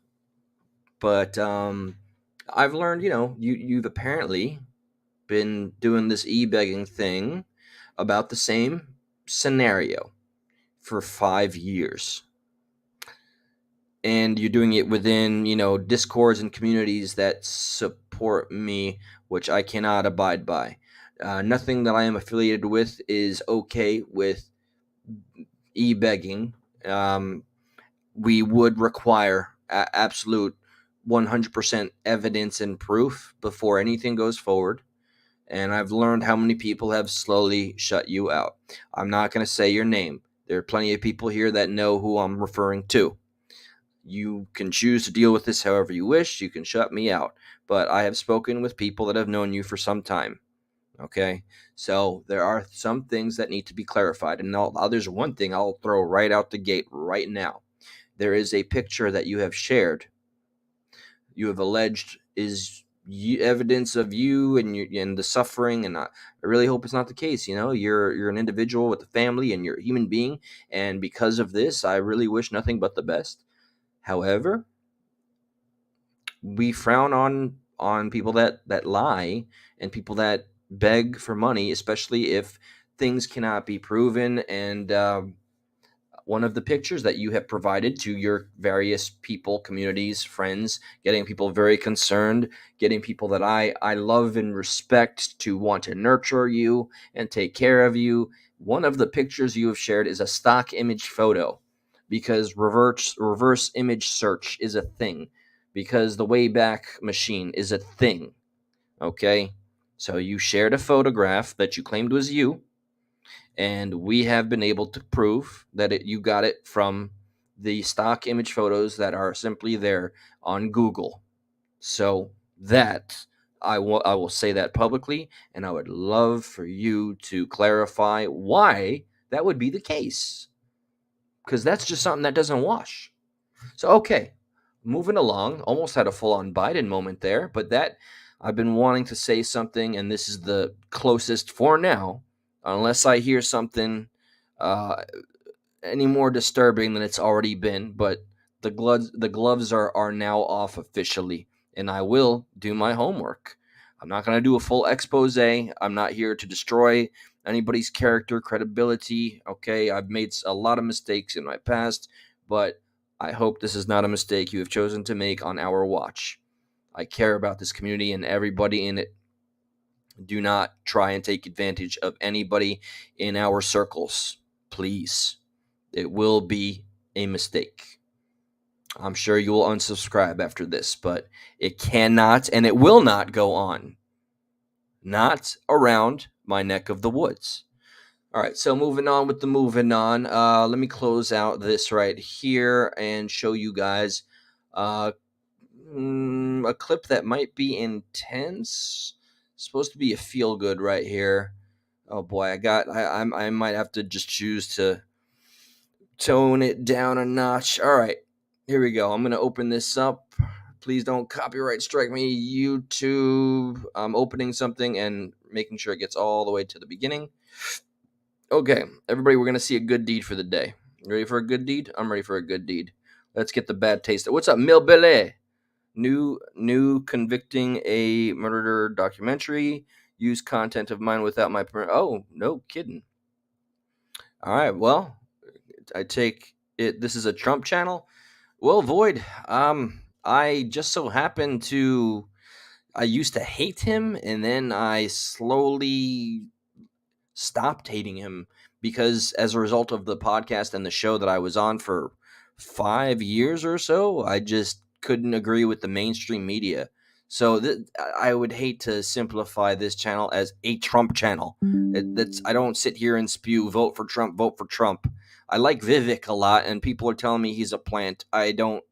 But I've learned, you've apparently been doing this e-begging thing about the same scenario for 5 years. And you're doing it within, discords and communities that support me, which I cannot abide by. Nothing that I am affiliated with is okay with e-begging. We would require absolute 100% evidence and proof before anything goes forward. And I've learned how many people have slowly shut you out. I'm not going to say your name. There are plenty of people here that know who I'm referring to. You can choose to deal with this however you wish. You can shut me out. But I have spoken with people that have known you for some time. Okay? So there are some things that need to be clarified. And there's one thing I'll throw right out the gate right now. There is a picture that you have shared. You have alleged is evidence of you and the suffering. And I really hope it's not the case. You're an individual with a family, and you're a human being. And because of this, I really wish nothing but the best. However, we frown on people that lie and people that beg for money, especially if things cannot be proven. And one of the pictures that you have provided to your various people, communities, friends, getting people very concerned, getting people that I love and respect to want to nurture you and take care of you. One of the pictures you have shared is a stock image photo, because reverse image search is a thing, because the Wayback Machine is a thing. Okay? So you shared a photograph that you claimed was you, and we have been able to prove that you got it from the stock image photos that are simply there on Google. So that I will say that publicly, and I would love for you to clarify why that would be the case, because that's just something that doesn't wash. So, okay, moving along, almost had a full-on Biden moment there, but that I've been wanting to say something, and this is the closest for now, unless I hear something any more disturbing than it's already been. But the gloves are now off officially, and I will do my homework. I'm not going to do a full expose. I'm not here to destroy anybody's character, credibility. Okay, I've made a lot of mistakes in my past, but I hope this is not a mistake you have chosen to make on our watch. I care about this community and everybody in it. Do not try and take advantage of anybody in our circles, please. It will be a mistake. I'm sure you will unsubscribe after this, but it cannot and it will not go on. Not around my neck of the woods. All right, so moving on. Let me close out this right here and show you guys a clip that might be intense. It's supposed to be a feel good right here. Oh boy, I might have to just choose to tone it down a notch. All right, here we go. I'm gonna open this up. Please don't copyright strike me, YouTube. I'm opening something and making sure it gets all the way to the beginning. Okay, everybody, we're gonna see a good deed for the day. You ready for a good deed? I'm ready for a good deed. Let's get the bad taste. What's up, Millbilly? New convicting a murder documentary. Use content of mine without my permission. Oh, no kidding. All right, well, I take it this is a Trump channel. Well, Void, I just so happened to I used to hate him, and then I slowly stopped hating him because as a result of the podcast and the show that I was on for 5 years or so, I just couldn't agree with the mainstream media. So I would hate to simplify this channel as a Trump channel. I don't sit here and spew vote for Trump, vote for Trump. I like Vivek a lot, and people are telling me he's a plant. I don't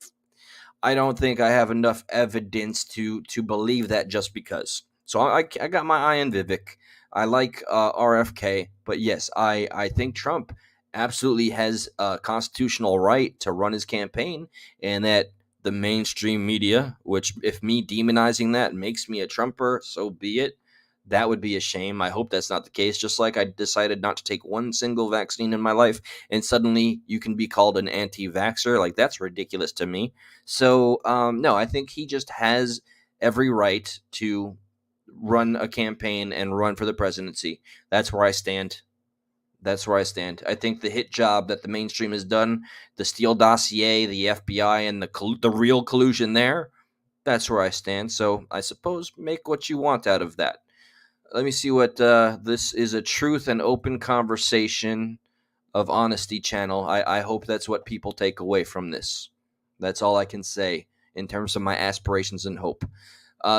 think I have enough evidence to believe that just because. So I got my eye on Vivek. I like RFK, but yes, I think Trump absolutely has a constitutional right to run his campaign, and that the mainstream media, which if me demonizing that makes me a Trumper, so be it. That would be a shame. I hope that's not the case. Just like I decided not to take one single vaccine in my life, and suddenly you can be called an anti-vaxxer. Like, that's ridiculous to me. So, no, I think he just has every right to run a campaign and run for the presidency. That's where I stand. I think the hit job that the mainstream has done, the Steele dossier, the FBI, and the real collusion there, that's where I stand. So I suppose make what you want out of that. Let me see what this is. A truth and open conversation of honesty channel. I hope that's what people take away from this. That's all I can say in terms of my aspirations and hope.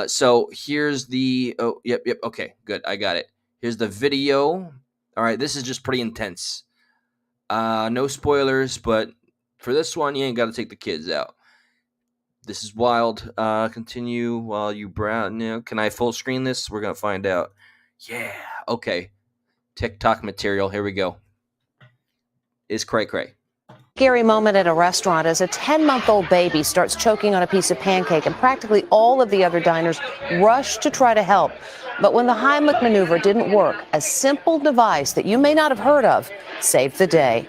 So here's the, yep, okay, good, I got it. Here's the video. All right, this is just pretty intense. No spoilers, but for this one, you ain't got to take the kids out. This is wild. Continue while you browse. Can I full screen this? We're going to find out. Yeah, okay. TikTok material, here we go. It's cray-cray. Scary moment at a restaurant as a 10-month-old baby starts choking on a piece of pancake, and practically all of the other diners rush to try to help. But when the Heimlich maneuver didn't work, a simple device that you may not have heard of saved the day.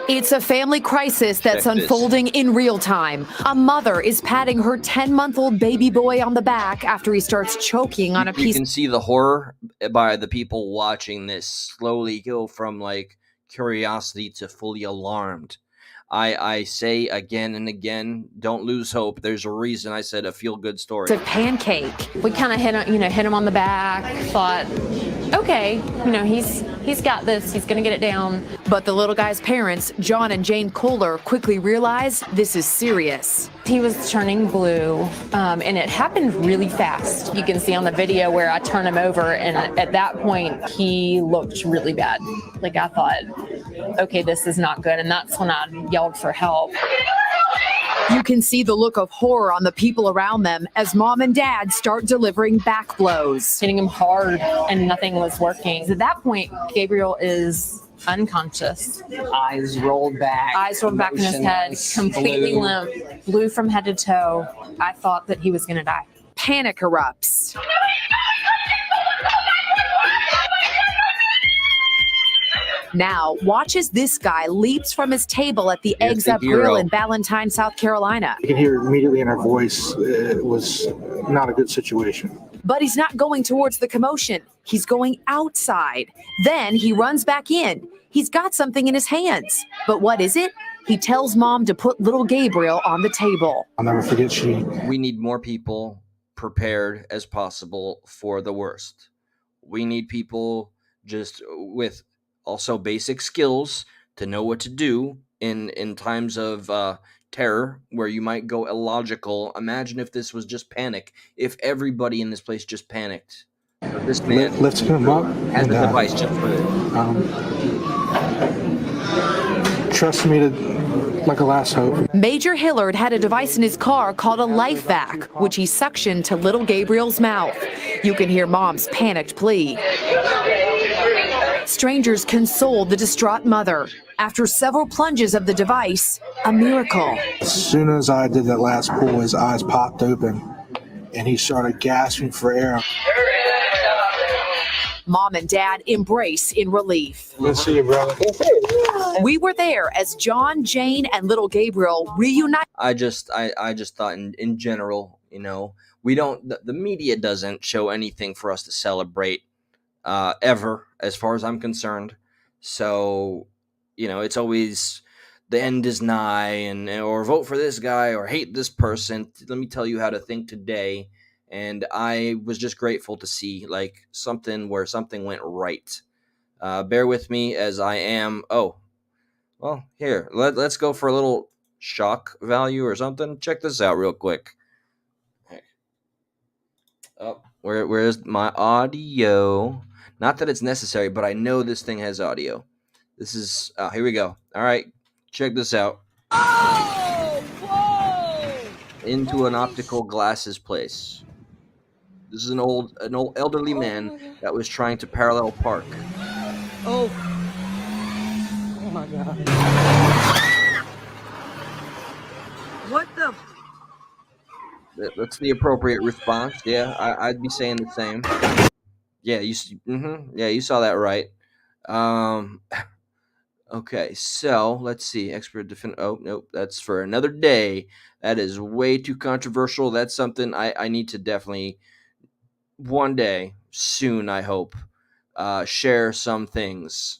It's a family crisis that's unfolding in real time. A mother is patting her 10-month-old baby boy on the back after he starts choking on a piece. You can see the horror by the people watching this slowly go from like curiosity to fully alarmed. I say again and again, don't lose hope. There's a reason I said a feel-good story. It's a pancake. We kind of hit him on the back, thought, okay, he's got this, he's gonna get it down. But the little guy's parents, John and Jane Kohler, quickly realize this is serious. He was turning blue, and it happened really fast. You can see on the video where I turn him over, and at that point, he looked really bad. Like, I thought, okay, this is not good. And that's when I yelled for help. You can see the look of horror on the people around them as mom and dad start delivering back blows. Hitting him hard and nothing was working. At that point, Gabriel is unconscious. Eyes rolled back. Eyes rolled back in his head, completely limp, blue from head to toe. I thought that he was going to die. Panic erupts. Now, watch as this guy leaps from his table at the Eggs Up Grill in Ballantyne, South Carolina. You can hear immediately in her voice it was not a good situation. But he's not going towards the commotion. He's going outside. Then he runs back in. He's got something in his hands. But what is it? He tells mom to put little Gabriel on the table. I'll never forget We need more people prepared as possible for the worst. We need people just with also basic skills to know what to do in times of terror where you might go illogical. Imagine if this was just panic. If everybody in this place just panicked. But this man lifted him up has a device just for it. Trust me to like a last hope. Major Hillard had a device in his car called a life vac, which he suctioned to little Gabriel's mouth. You can hear mom's panicked plea. Strangers consoled the distraught mother. After several plunges of the device, a miracle. As soon as I did that last pull, his eyes popped open and he started gasping for air. Mom and dad embrace in relief. Good to see you, brother. We were there as John, Jane, and little Gabriel reunite. I just thought in general, we don't, the media doesn't show anything for us to celebrate ever, as far as I'm concerned. So, it's always the end is nigh or vote for this guy or hate this person. Let me tell you how to think today. And I was just grateful to see something where something went right. Bear with me as I am. Oh, well, here, let's go for a little shock value or something. Check this out real quick. Oh, where's my audio? Not that it's necessary, but I know this thing has audio. This is, here we go. All right, check this out. Oh, whoa! Into an optical glasses place. This is an old elderly man that was trying to parallel park. Oh. Oh my God. What the? That's the appropriate response. Yeah, I'd be saying the same. Yeah, you saw that right. Okay, so let's see. Expert defend. Oh nope, that's for another day. That is way too controversial. That's something I need to definitely one day soon. I hope share some things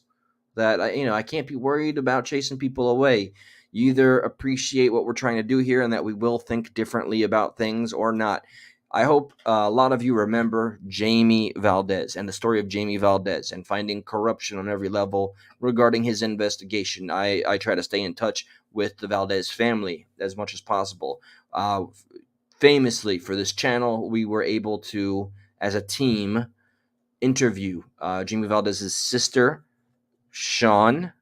that I can't be worried about chasing people away. You either appreciate what we're trying to do here and that we will think differently about things or not. I hope a lot of you remember Jamie Valdez and the story of Jamie Valdez and finding corruption on every level regarding his investigation. I try to stay in touch with the Valdez family as much as possible. Famously, for this channel, we were able to, as a team, interview Jamie Valdez's sister, Sean.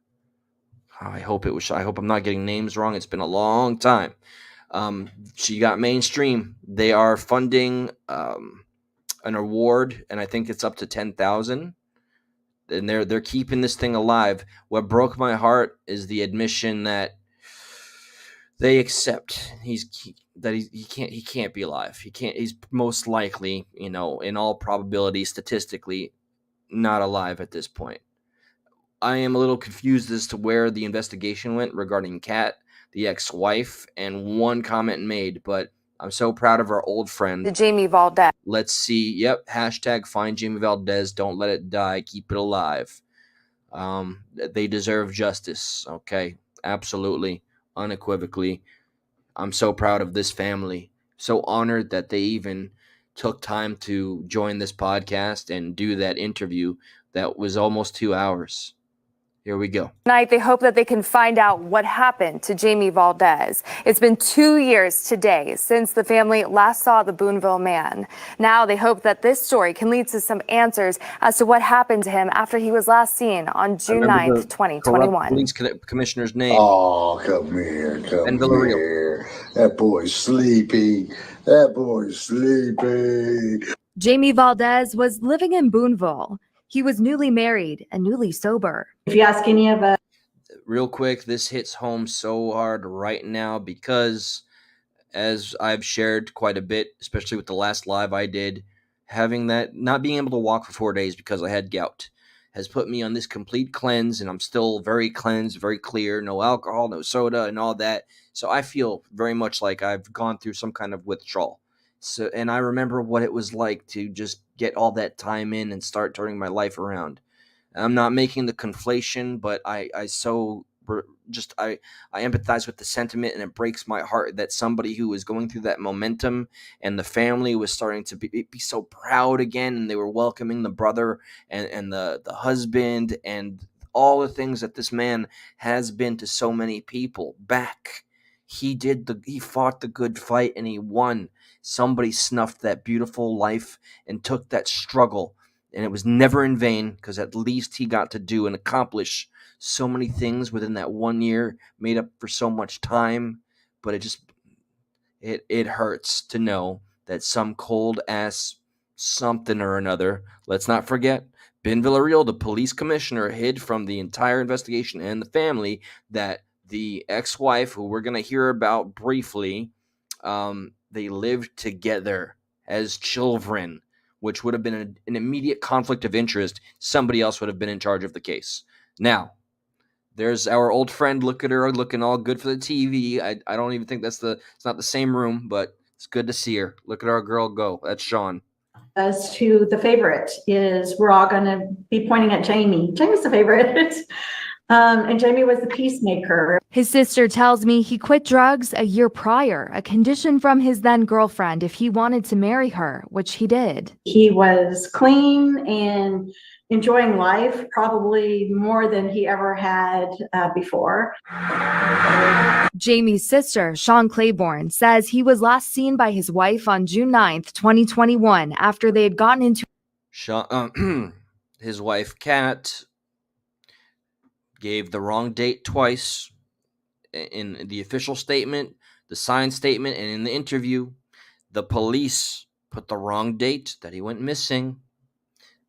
I hope I'm not getting names wrong. It's been a long time. She got mainstream. They are funding an award, and I think it's up to $10,000. And they're keeping this thing alive. What broke my heart is the admission that they accept he can't be alive. He's most likely, in all probability, statistically, not alive at this point. I am a little confused as to where the investigation went regarding Kat, the ex-wife, and one comment made, but I'm so proud of our old friend. The Jamie Valdez. Let's see. Yep. # find Jamie Valdez. Don't let it die. Keep it alive. They deserve justice. Okay. Absolutely. Unequivocally. I'm so proud of this family. So honored that they even took time to join this podcast and do that interview that was almost 2 hours. Here we go. Tonight, they hope that they can find out what happened to Jamie Valdez. It's been 2 years today since the family last saw the Boonville man. Now they hope that this story can lead to some answers as to what happened to him after he was last seen on June 9th, 2021. Police commissioner's name. Oh, come here, come here. That boy's sleeping. That boy's sleeping. Jamie Valdez was living in Boonville. He was newly married and newly sober. If you ask any of us, real quick, this hits home so hard right now because, as I've shared quite a bit, especially with the last live I did, having that, not being able to walk for 4 days because I had gout, has put me on this complete cleanse, and I'm still very cleansed, very clear, no alcohol, no soda, and all that. So I feel very much like I've gone through some kind of withdrawal. So, and I remember what it was like to just get all that time in and start turning my life around. I'm not making the conflation, but I empathize with the sentiment, and it breaks my heart that somebody who was going through that momentum and the family was starting to be so proud again, and they were welcoming the brother and the husband and all the things that this man has been to so many people back. He fought the good fight and he won. Somebody snuffed that beautiful life and took that struggle, and it was never in vain, because at least he got to do and accomplish so many things within that 1 year, made up for so much time. But it hurts to know that some cold ass something or another, let's not forget, Ben Villarreal, the police commissioner, hid from the entire investigation and the family that the ex-wife, who we're going to hear about briefly, they lived together as children, which would have been an immediate conflict of interest. Somebody else would have been in charge of the case. Now, there's our old friend. Look at her, looking all good for the TV. I don't even think it's not the same room, but it's good to see her. Look at our girl go. That's Sean. As to the favorite, is we're all going to be pointing at Jamie. Jamie's the favorite. And Jamie was the peacemaker. His sister tells me he quit drugs a year prior, a condition from his then girlfriend if he wanted to marry her, which he did. He was clean and enjoying life, probably more than he ever had before. Jamie's sister, Sean Claiborne, says he was last seen by his wife on June 9th, 2021, after they had gotten into his wife, Kat, gave the wrong date twice in the official statement, the signed statement, and in the interview. The police put the wrong date that he went missing.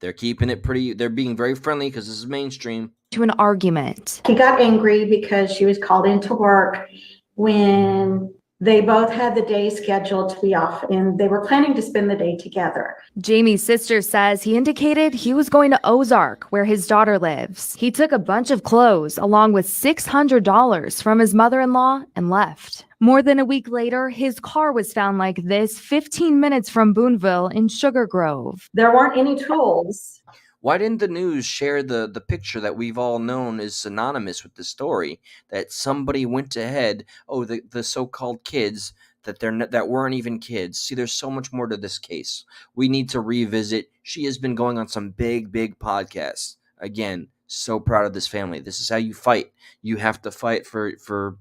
They're keeping it they're being very friendly because this is mainstream. To an argument. He got angry because she was called into work when they both had the day scheduled to be off, and they were planning to spend the day together. Jamie's sister says he indicated he was going to Ozark, where his daughter lives. He took a bunch of clothes along with $600 from his mother-in-law and left. More than a week later, his car was found like this 15 minutes from Boonville in Sugar Grove. There weren't any tools. Why didn't the news share the picture that we've all known is synonymous with the story, that somebody went ahead, the so-called kids, that weren't even kids? See, there's so much more to this case. We need to revisit. She has been going on some big podcasts. Again, so proud of this family. This is how you fight. You have to fight for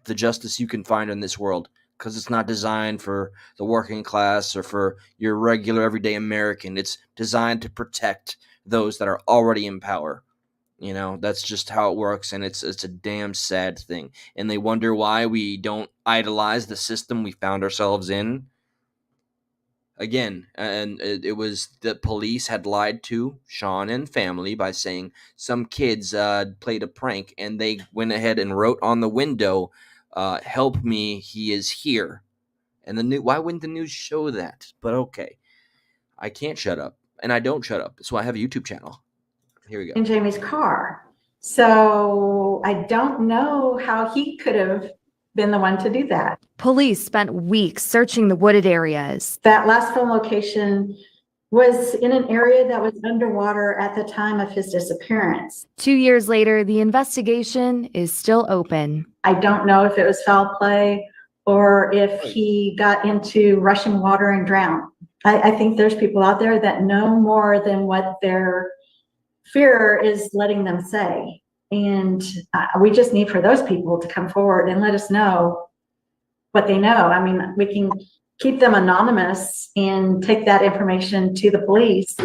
the justice you can find in this world, because it's not designed for the working class or for your regular everyday American. It's designed to protect those that are already in power. You know, that's just how it works, and it's a damn sad thing. And they wonder why we don't idolize the system we found ourselves in. Again, and it was the police had lied to Sean and family by saying some kids played a prank, and they went ahead and wrote on the window, "Help me, he is here." And why wouldn't the news show that? But okay, I can't shut up, and I don't shut up. So I have a YouTube channel. Here we go. In Jamie's car. So I don't know how he could have been the one to do that. Police spent weeks searching the wooded areas. That last film location was in an area that was underwater at the time of his disappearance. 2 years later, the investigation is still open. I don't know if it was foul play or if he got into rushing water and drowned. I think there's people out there that know more than what their fear is letting them say. And we just need for those people to come forward and let us know what they know. I mean, we can keep them anonymous and take that information to the police.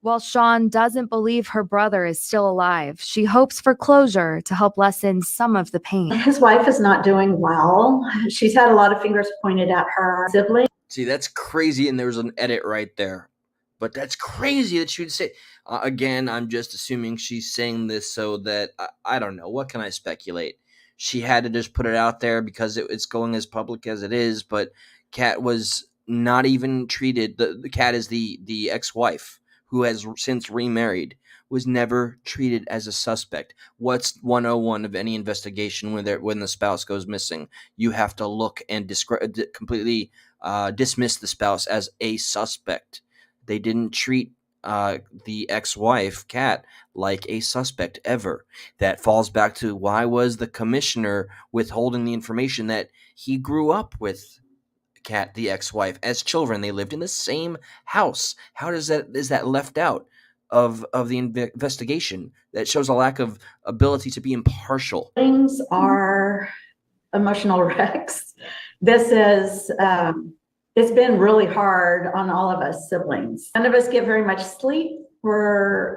While Sean doesn't believe her brother is still alive, she hopes for closure to help lessen some of the pain. His wife is not doing well. She's had a lot of fingers pointed at her sibling. See, that's crazy, and there's an edit right there. But that's crazy that she would say. Again, I'm just assuming she's saying this so that, I don't know, what can I speculate? She had to just put it out there because it's going as public as it is, but Kat was not even treated. The Kat is the ex-wife who has since remarried, was never treated as a suspect. What's 101 of any investigation when the spouse goes missing? You have to look and completely dismiss the spouse as a suspect. They didn't treat the ex-wife, Kat, like a suspect ever. That falls back to why was the commissioner withholding the information that he grew up with Kat, the ex-wife, as children. They lived in the same house. How is that left out of the investigation? That shows a lack of ability to be impartial. Things are emotional wrecks. This is it's been really hard on all of us siblings. None of us get very much sleep. We're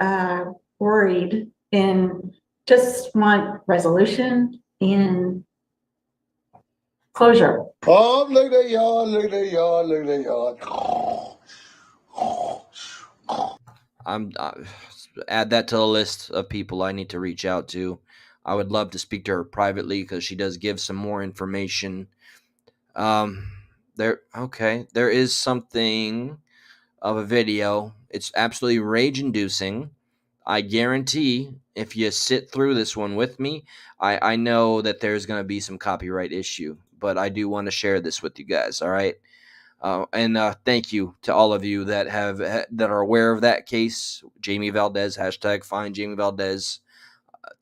worried and just want resolution and closure. Oh, look at y'all, look at y'all, look at y'all. Add that to the list of people I need to reach out to. I would love to speak to her privately because she does give some more information. There is something of a video. It's absolutely rage-inducing. I guarantee if you sit through this one with me, I know that there's going to be some copyright issue, but I do want to share this with you guys, all right? And thank you to all of you that are aware of that case. Jamie Valdez, hashtag find Jamie Valdez.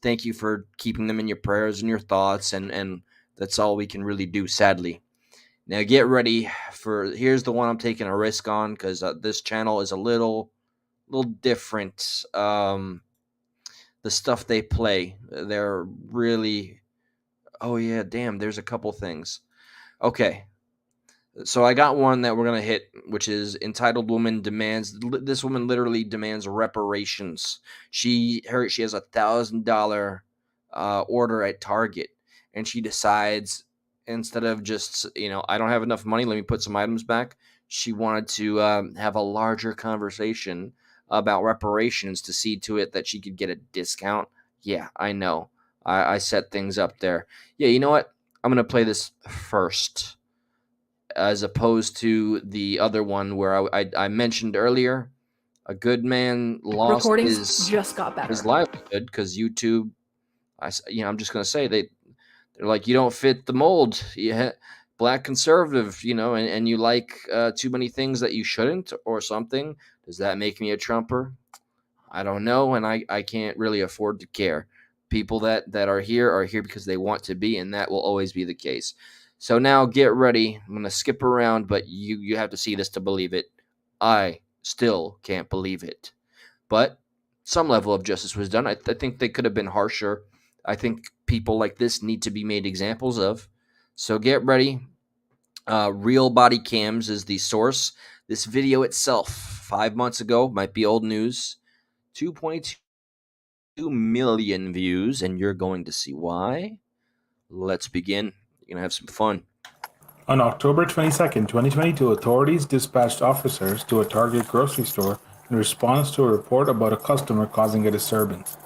Thank you for keeping them in your prayers and your thoughts, and that's all we can really do, sadly. Now get ready here's the one I'm taking a risk on because this channel is a little different. The stuff they play, they're really, oh yeah, damn, there's a couple things. Okay, so I got one that we're going to hit, which is entitled woman demands, this woman literally demands reparations. She has $1,000 order at Target, and she decides, instead of just, I don't have enough money, let me put some items back, she wanted to have a larger conversation about reparations to see to it that she could get a discount. Yeah, I know. I set things up there. Yeah, you know what? I'm going to play this first, as opposed to the other one where I mentioned earlier, a good man lost just got better. his livelihood because YouTube, I'm just going to say, they're like, you don't fit the mold. Yeah, black conservative, and you like too many things that you shouldn't or something. Does that make me a Trumper? I don't know, and I can't really afford to care. People that are here because they want to be, and that will always be the case. So now get ready. I'm going to skip around, but you have to see this to believe it. I still can't believe it. But some level of justice was done. I think they could have been harsher. I think people like this need to be made examples of. So get ready. Real Body Cams is the source. This video itself, 5 months ago, might be old news. 2.2 million views, and you're going to see why. Let's begin. You're going to have some fun. On October 22nd, 2022, authorities dispatched officers to a Target grocery store in response to a report about a customer causing a disturbance.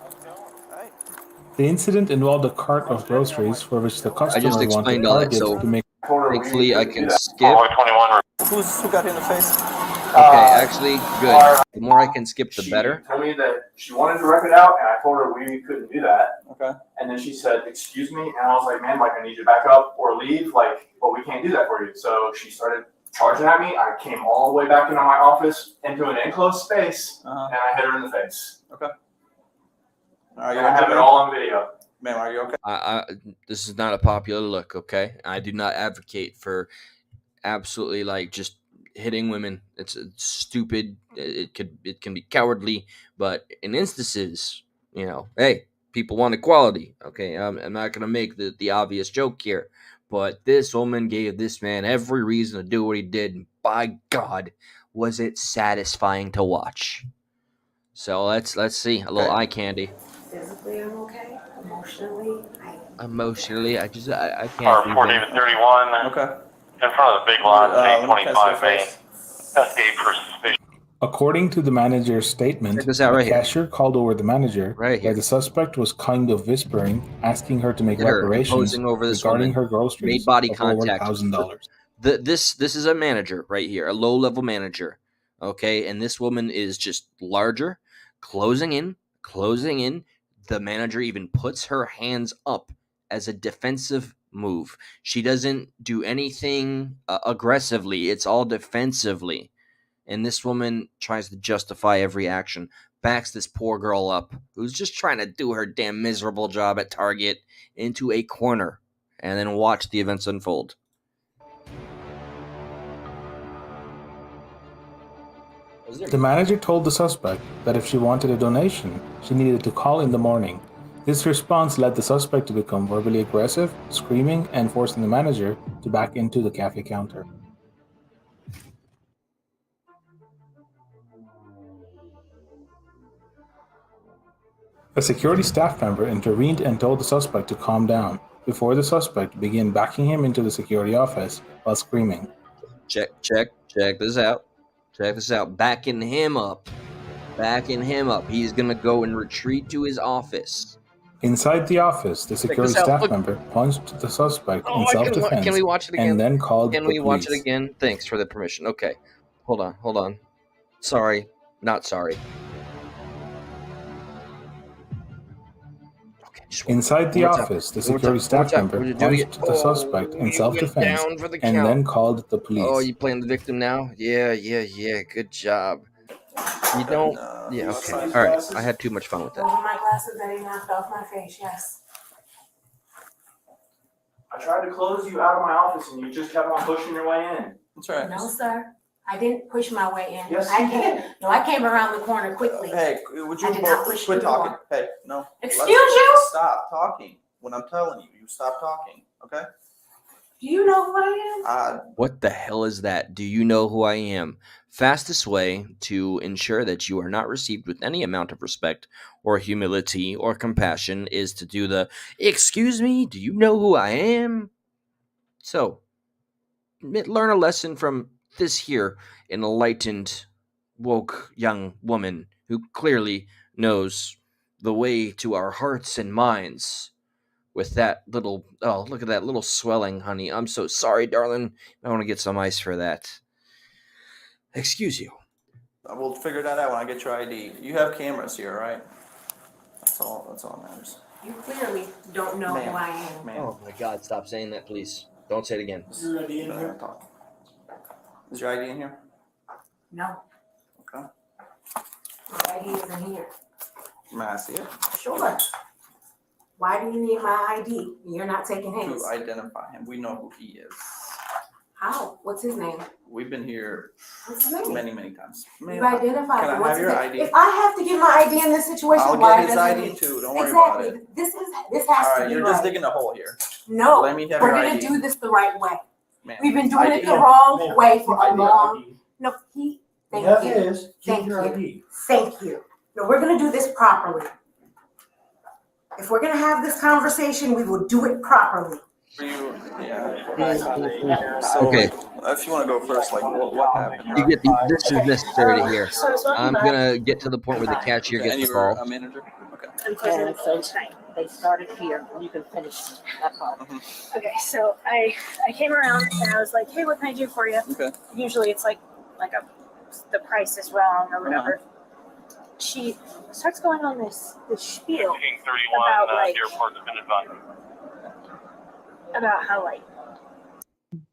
The incident involved a cart of groceries for which the customer wanted Target to make. Thankfully, I can skip. Who got hit in the face? Okay, actually, good. The more I can skip, the better. She told me that she wanted to rep it out, and I told her we couldn't do that. Okay. And then she said, "Excuse me," and I was like, "Man, I need you to back up or leave, but we can't do that for you." So she started charging at me. I came all the way back into my office, into an enclosed space, and I hit her in the face. Okay. I have it all on video. Ma'am, are you okay? This is not a popular look, okay? I do not advocate for absolutely just hitting women. It's stupid. It can be cowardly, but in instances, hey, people want equality. Okay, I'm not gonna make the obvious joke here, but this woman gave this man every reason to do what he did. And by God, was it satisfying to watch? So let's see a little eye candy. Physically, I'm okay. Emotionally, I can't. Fort David 31. Okay. In front of the big lot, 825 Main. Escape for suspicion. According to the manager's statement, Check this out right the cashier called over the manager, right here. where the suspect was kind of whispering, asking her to make Her reparations imposing over this regarding woman, her groceries made body of over contact. $1,000. This is a manager right here, a low-level manager, okay? And this woman is just larger, closing in. The manager even puts her hands up as a defensive move. She doesn't do anything aggressively. It's all defensively. And this woman tries to justify every action, backs this poor girl up who's just trying to do her damn miserable job at Target into a corner and then watch the events unfold. The manager told the suspect that if she wanted a donation, she needed to call in the morning. This response led the suspect to become verbally aggressive, screaming, and forcing the manager to back into the cafe counter. A security staff member intervened and told the suspect to calm down before the suspect began backing him into the security office while screaming. Check this out. Check this out. Backing him up. He's going to go and retreat to his office. Inside the office, the security staff member punched the suspect in self-defense. Can we watch it again? And then called Can the we watch it police. again? Thanks for the permission. Okay. Hold on. Sorry. Not sorry. Inside the office, the security staff member punched the suspect in self-defense and then called the police. Oh, you playing the victim now? Yeah. Good job. You don't... Yeah, okay. All right. I had too much fun with Those are that. my glasses that he knocked off my face, yes. I tried to close you out of my office and you just kept on pushing your way in. That's right. No, sir. I didn't push my way in. Yes, I you came. did. No, I came around the corner quickly. Hey, would you I did not both push quit the talking? door. Hey, no. Excuse you? Stop talking. When I'm telling you, you stop talking, okay? Do you know who I am? What the hell is that? Do you know who I am? Fastest way to ensure that you are not received with any amount of respect or humility or compassion is to do the, excuse me, do you know who I am? So, learn a lesson from this here enlightened, woke young woman who clearly knows the way to our hearts and minds. With that little, oh, look at that little swelling, honey. I'm so sorry, darling. I want to get some ice for that. Excuse you. We'll figure that out when I get your ID. You have cameras here, right? That's all that matters. You clearly don't know who I am. Oh my God, stop saying that, please. Don't say it again. Is your ID in here? Is your ID in here? No. Okay. My ID isn't here. May I see it? Sure. Why do you need my ID? You're not taking his. To identify him. We know who he is. How? What's his name? We've been here What's his name? many times. You identified Can I him. What's have your his ID? name? If I have to give my ID in this situation, I'll why get his doesn't ID he? too. Don't worry about Exactly. it. This has All to right, be you're right. just digging a hole here. No, Let me have we're your gonna ID. do this the right way. Ma'am, We've been doing ID. it the wrong way for a ID. long. No, thank That you. is, give Thank your you. ID. Thank you. No, we're gonna do this properly. If we're gonna have this conversation, we will do it properly. Yeah. So, Okay. if you want to go first, like what happened? You get this is necessary to hear. I'm gonna get to the point where the cashier Okay, gets and the you were call. a manager? Okay. And so tonight, they started here, and you can finish that part. Mm-hmm. Okay, so I came around and I was like, hey, what can I do for you? Okay. Usually it's like the price is wrong or whatever. She starts going on this spiel King 31, about like airport defended by. about how like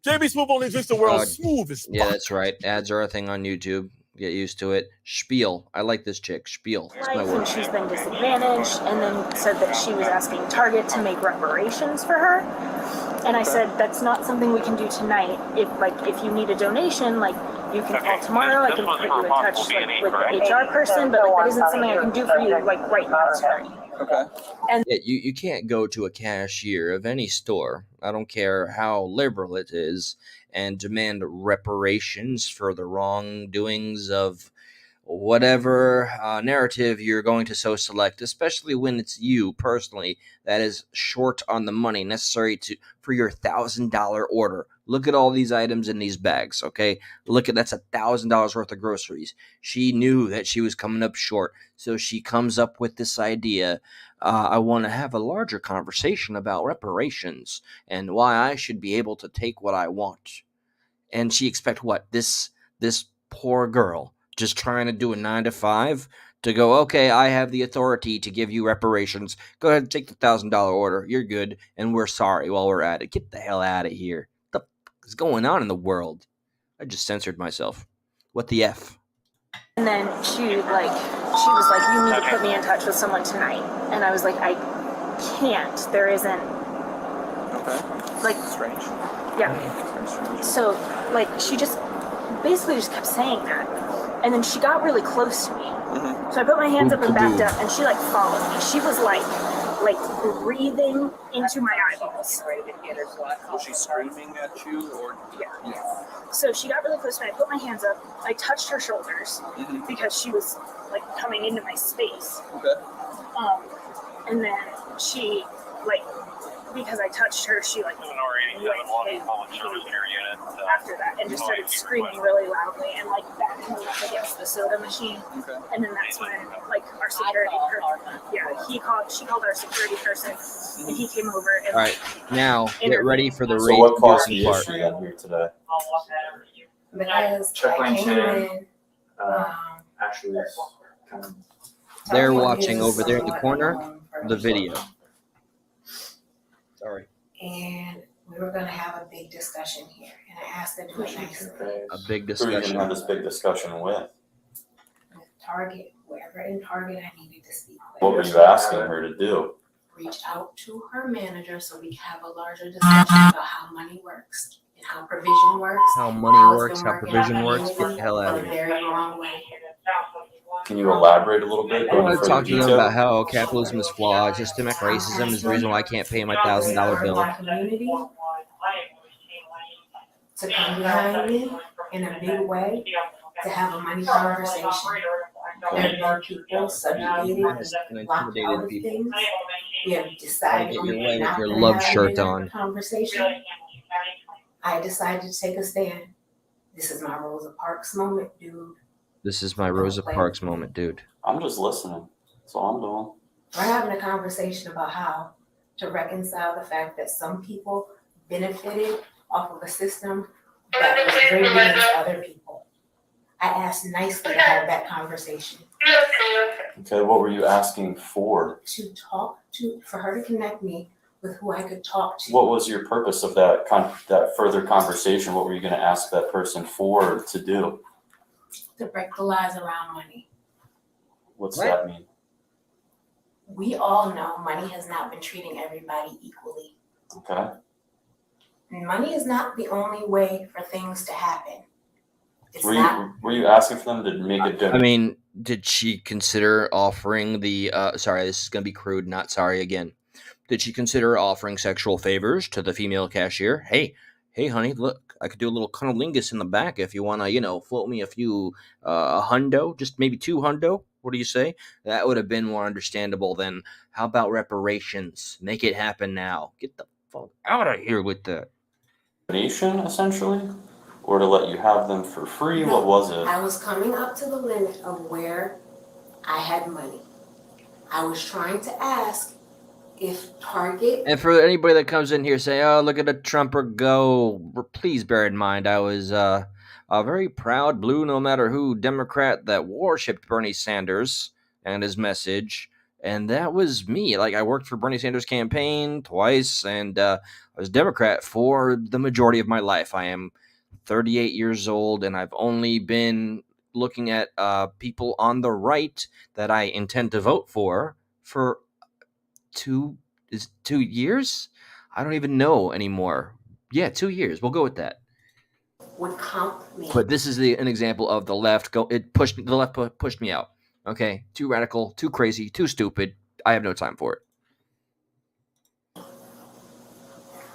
JB Smooth only drinks the world's Uh, smoothest. Yeah, that's right. Ads are a thing on YouTube. Get used to it. Spiel. I like this chick. Spiel. That's my life and word. she's been disadvantaged, and then said that she was asking Target to make reparations for her. And I said, that's not something we can do tonight. If you need a donation, like, you can call tomorrow. I can put you in touch with the HR person, but that isn't something I can do for you right now. Sorry. Okay. And Yeah, you can't go to a cashier of any store, I don't care how liberal it is, and demand reparations for the wrongdoings of whatever narrative you're going to so select, especially when it's you personally that is short on the money necessary for your $1,000 order. Look at all these items in these bags, okay? That's $1,000 worth of groceries. She knew that she was coming up short, so she comes up with this idea. I want to have a larger conversation about reparations and why I should be able to take what I want. And she expect what? This poor girl just trying to do a 9 to 5 to go, okay, I have the authority to give you reparations. Go ahead and take the $1,000 order. You're good, and we're sorry while we're at it. Get the hell out of here. What the fuck is going on in the world? I just censored myself. What the F? And then she was like, you need to put me in touch with someone tonight. And I was like, I can't. There isn't. Okay. Like, strange. Yeah. So, like, she just basically just kept saying that. And then she got really close to me. Mm-hmm. So I put my hands up and backed up, and she like followed me. She was like breathing into my eyeballs. Was she screaming at you or? Yeah. So she got really close to me. I put my hands up. I touched her shoulders because she was like coming into my space. Okay. And then she because I touched her, she went after that and just started screaming really loudly and backed me up against the soda machine. Okay. And then that's when our security person, she called our security person and he came over and All right, now get ready for the So rate what caused part. the issue then here today? Because Check I lane came 10. in, Actually, it's kind of. They're watching over there in the corner the video. Sorry. and we were gonna have a big discussion here, and I asked them to do it nicely. A big Who are you discussion. gonna have this big discussion with? With Target, wherever in Target I needed to speak What with. were you asking her to do? Reach out to her manager so we can have a larger discussion about how money works and how provision works. How money it's works, been how working provision out works. Get the amazing hell out in of a here. very wrong way. Can you elaborate a little bit? I Go want into to further talk to them detail? about how capitalism is flawed. Systemic racism is the reason why I can't pay my $1,000 bill. My community to come behind me in a big way to have a money conversation. There have been people subjugated, locked out of things. We have decided Get your we're way with not your gonna love have a shirt bigger on. conversation. I decided to take a stand. This is my Rosa Parks moment, dude. This is my Rosa Parks moment, dude. I'm just listening. That's all I'm doing. We're having a conversation about how to reconcile the fact that some people benefited off of a system that was rigged against other people. I asked nicely to have that conversation. Okay, what were you asking for? For her to connect me with who I could talk to. What was your purpose of that further conversation? What were you gonna ask that person for to do? To break the lies around money. What's What? that mean? We all know money has not been treating everybody equally. Okay. Money is not the only way for things to happen. It's not. Were you asking for them to make a I difference? mean, did she consider offering the sorry, this is gonna be crude, not sorry again. Did she consider offering sexual favors to the female cashier? Hey, honey, look, I could do a little cunnilingus in the back if you wanna, float me a few hundo, just maybe 2 hundo. What do you say? That would have been more understandable than how about reparations? Make it happen now. Get the fuck out of here with that. Donation, essentially? Or to let you have them for free? What was it? I was coming up to the limit of where I had money. I was trying to ask if Target. And for anybody that comes in here say, "Oh, look at a Trumper go," please bear in mind I was a very proud blue, no matter who Democrat that worshipped Bernie Sanders and his message, and that was me. I worked for Bernie Sanders' campaign twice, and I was Democrat for the majority of my life. I am 38 years old, and I've only been looking at people on the right that I intend to vote for 2 years. I don't even know anymore. Yeah, 2 years. We'll go with that. Would comp me. But this is an example of the left. The left pushed me out. Okay, too radical, too crazy, too stupid. I have no time for it.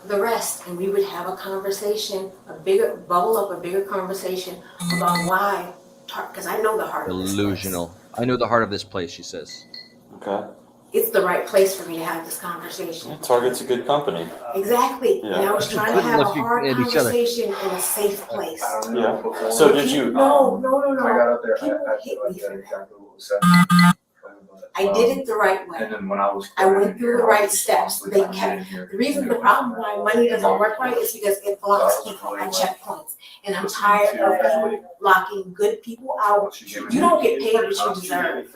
The rest, and we would have a conversation, a bigger conversation about why, because I know the heart of this place. Delusional. I know the heart of this place, she says. Okay. It's the right place for me to have this conversation. Target's a good company. Exactly. Yeah. And I was trying to have a hard conversation in a safe place. Yeah. So did you? No. I got up there. People I hit me for exactly what was said. I did it the right way. And then when I was, I went through the right steps. They kept. The reason the problem why money doesn't work right is because it blocks people at checkpoints. And I'm tired of people locking good people out. You don't get paid what you deserve.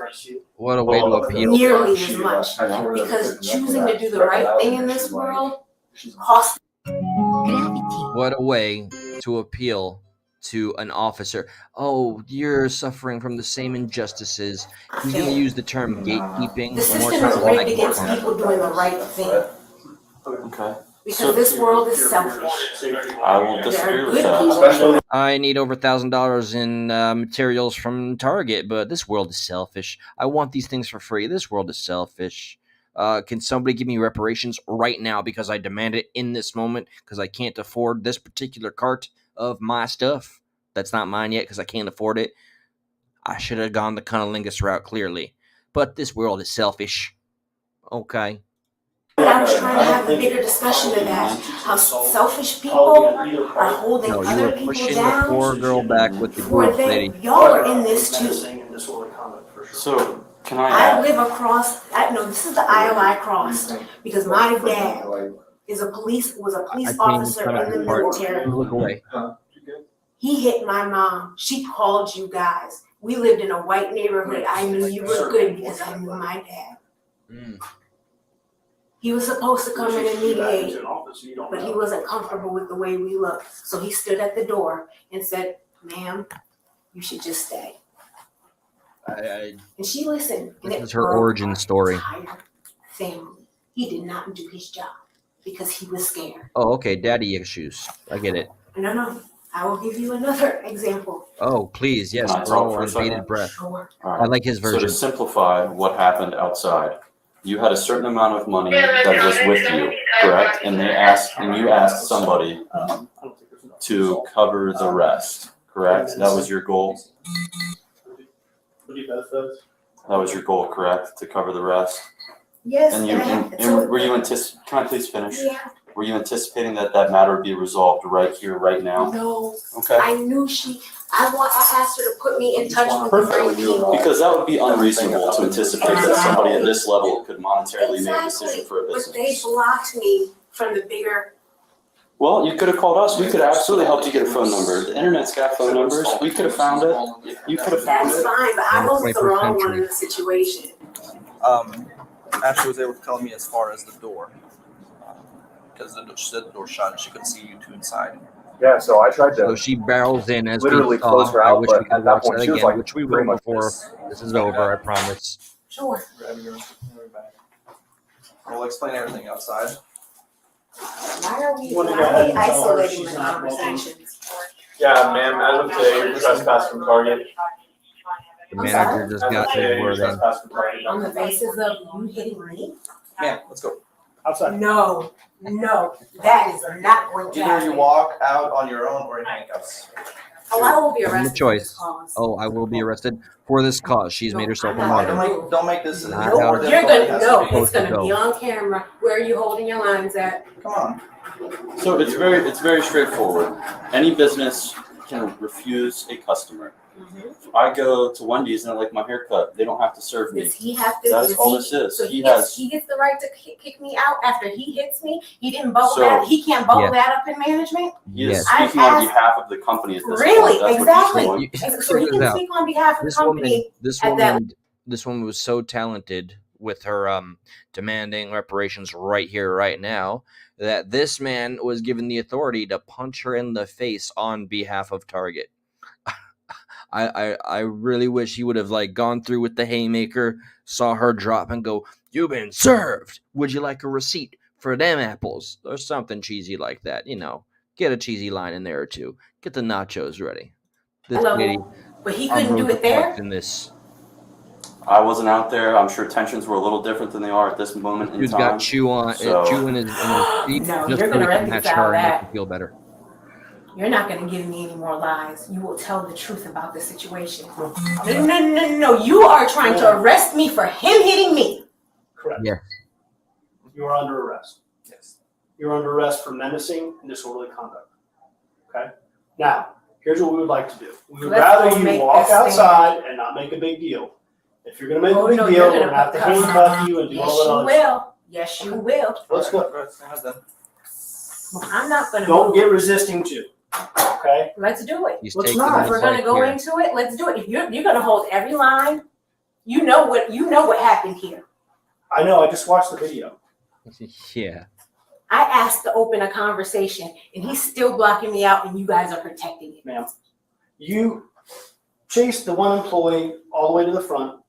What a way to appeal. Nearly as much. Because choosing to do the right thing in this world costs. What a way to appeal to an officer. Oh, you're suffering from the same injustices. He's going to use the term gatekeeping. The system is rigged against people doing the right thing. Okay. Because this world is selfish. I won't disagree with that. I need over $1,000 in materials from Target, but this world is selfish. I want these things for free. This world is selfish. Can somebody give me reparations right now because I demand it in this moment because I can't afford this particular cart of my stuff that's not mine yet because I can't afford it. I should have gone the cunnilingus route, clearly. But this world is selfish. Okay. I was trying to have a bigger discussion of that. How selfish people are holding other people pushing down. the poor girl back with the For group, they, lady. y'all are in this too. So can I live across. This is the aisle I crossed because my dad was a police officer in the military. Look away. He hit my mom. She called you guys. We lived in a white neighborhood. I knew you were good because I knew my dad. He was supposed to come in and mediate, but he wasn't comfortable with the way we looked. So he stood at the door and said, "Ma'am, you should just stay." And she listened. This is her origin story. Family. He did not do his job because he was scared. Oh, okay. Daddy issues. I get it. No. I will give you another example. Oh, please. Yes. Can I We're all talk on for a bated second? breath. Sure. All right. I like his So version. to simplify what happened outside, you had a certain amount of money that was with you, correct? And you asked somebody to cover the rest, correct? That was your goal? That was your goal, correct? To cover the rest? Yes. And were you can I please finish? Yeah. Were you anticipating that matter would be resolved right here, right now? No. Okay. I knew I asked her to put me in touch with the right people. Because that would be unreasonable to anticipate that somebody at this level could monetarily make a decision for a But business. they blocked me from the bigger. Well, you could have called us. We could have absolutely helped you get a phone number. The internet's got phone numbers. We could have found it. You could have found That's it. fine, but I wasn't the wrong one in the situation. Ashley was able to tell me as far as the door. Because she said the door shut and she couldn't see you two inside. Yeah, so I tried to. So she barrels in as literally we close saw. her I out, wish but we could at that watch point that she was again, like which we pretty will much before this is over, I promise. Sure. We'll explain everything outside. Why are we isolating the conversations? Yeah, ma'am, as of today, you're trespassing from Target. The manager just got his word in. On the basis of you hitting me? Ma'am, let's go. Outside. No, that is not going to Either happen. you walk out on your own or in handcuffs. Oh, I will be Given the arrested. choice. Oh, I will be arrested for this cause. She's made herself a martyr. Don't make this Not more how difficult You're than it gonna has to know. be. It's gonna Supposed be to go. on camera. Where are you holding your lines at? Come on. So it's very straightforward. Any business can refuse a customer. If I go to Wendy's and I like my haircut, they don't have to serve me. Does he have to? That is does all he- this is. So He he has. gets the right to kick me out after he hits me. He didn't bubble So- that. He can't bubble Yeah. that up in management. He is Yes. speaking on behalf of the company at this Really? point. That's Exactly. what he's doing. So he Check can this out. speak on behalf of the This company. this woman was so talented with her demanding reparations right here, right now, that this man was given the authority to punch her in the face on behalf of Target. I really wish he would have gone through with the haymaker, saw her drop and go, "You've been served. Would you like a receipt for them apples or something cheesy like that. You know, get a cheesy line in there or two. Get the nachos ready. This lady, but he couldn't do it there. In this, I wasn't out there. I'm sure tensions were a little different than they are at this moment in dude's time. got chew in his feet No, just you're so gonna he can match reconcile her and make that. him feel better. You're not going to give me any more lies. You will tell the truth about the situation. No. You are trying to arrest me for him hitting me. Correct. Yeah. You are under arrest. Yes. You're under arrest for menacing and disorderly conduct. Okay? Now, here's what we would like to do. We would rather you walk outside and not make a big deal. If you're going to make a big deal, we're going to have to handcuff you and do all that other stuff. Yes, you will. Let's go. I'm not going to. Don't get resisting too. Okay? Let's do it. Let's not. If we're going to go into it, let's do it. If you're going to hold every line, you know what happened here. I know. I just watched the video. Yeah. I asked to open a conversation, and he's still blocking me out, and you guys are protecting it. Ma'am, you chased the one employee all the way to the front.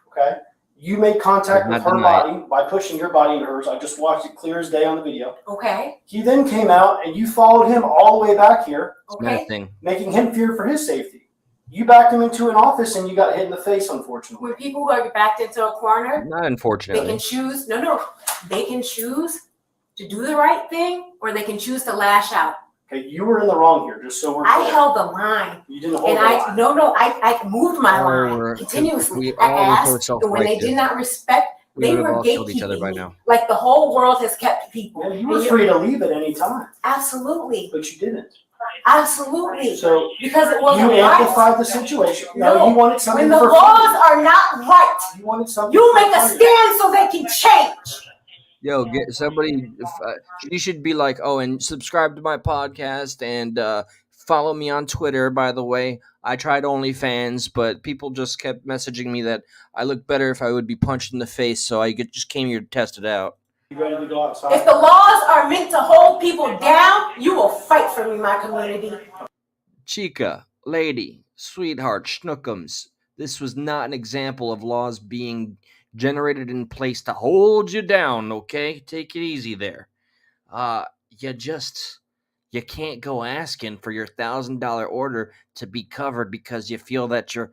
Okay? You made contact with her body by pushing your body into hers. I just watched it clear as day on the video. Okay. He then came out and you followed him all the way back here, Okay. making him fear for his safety. You backed him into an office and you got hit in the face, unfortunately. When people who are backed into a corner, Not they unfortunately. can choose. They can choose to do the right thing, or they can choose to lash out. Okay, you were in the wrong here, just so we're clear. I held the line. You didn't hold And the line. I moved my line we're- continuously. we I all asked, were and when they did not respect, We they would have were all killed each other gatekeeping by me. now. Like the whole world has kept people. Yeah, you were free to leave at any time, Absolutely. but you didn't. Absolutely. So Because it wasn't you right. amplified the situation. No, you wanted something when the for laws free. are not right, You wanted something. you for make a free. stand so they can change. Yo, get somebody. You should be like, oh, and subscribe to my podcast and follow me on Twitter. By the way, I tried OnlyFans, but people just kept messaging me that I look better if I would be punched in the face. So I just came here to test it out. You ready to go outside? If the laws are meant to hold people down, you will fight for me, my community. Chica, lady, sweetheart, schnookums. This was not an example of laws being generated in place to hold you down, okay? Take it easy there. You can't go asking for your $1,000 order to be covered because you feel that your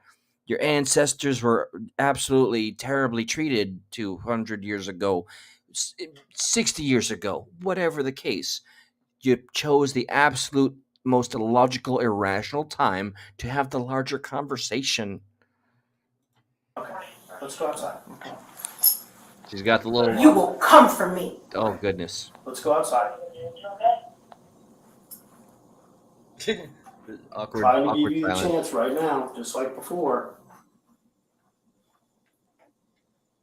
ancestors were absolutely terribly treated 200 years ago, 60 years ago, whatever the case. You chose the absolute most illogical, irrational time to have the larger conversation. Okay, let's go outside. She's got the little... You will come for me. Oh, goodness. Let's go outside. awkward Trying to give you the silence. chance right now, just like before.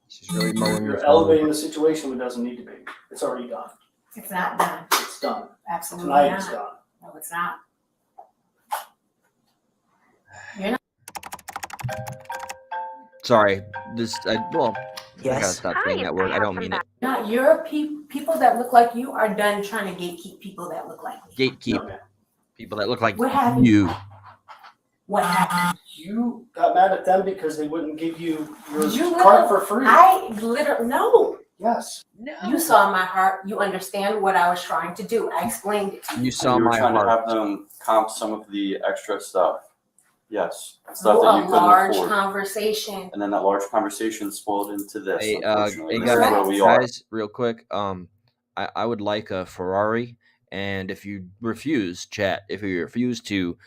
She's really mowing You're her elevating the situation when it doesn't need to be. It's already done. It's not done. It's done. Absolutely Tonight not. it's done. No, it's not. You're not. Sorry. I gotta stop saying that word. I don't mean it. Not your people that look like you are done trying to gatekeep people that look like me. Gatekeep. People that look like What happened? you. What happened? You got mad at them because they wouldn't give you your You card for free. I literally no. Yes. No. You saw my heart. You understand what I was trying to do. I explained it to you. You saw You were my trying heart. to have them comp some of the extra stuff. Yes, Oh, stuff that you a couldn't large afford. conversation. And then that large conversation spoiled into this. Hey, Unfortunately, hey this is where we are. guys, real quick. I would like a Ferrari, and if you refuse, chat, if you refuse to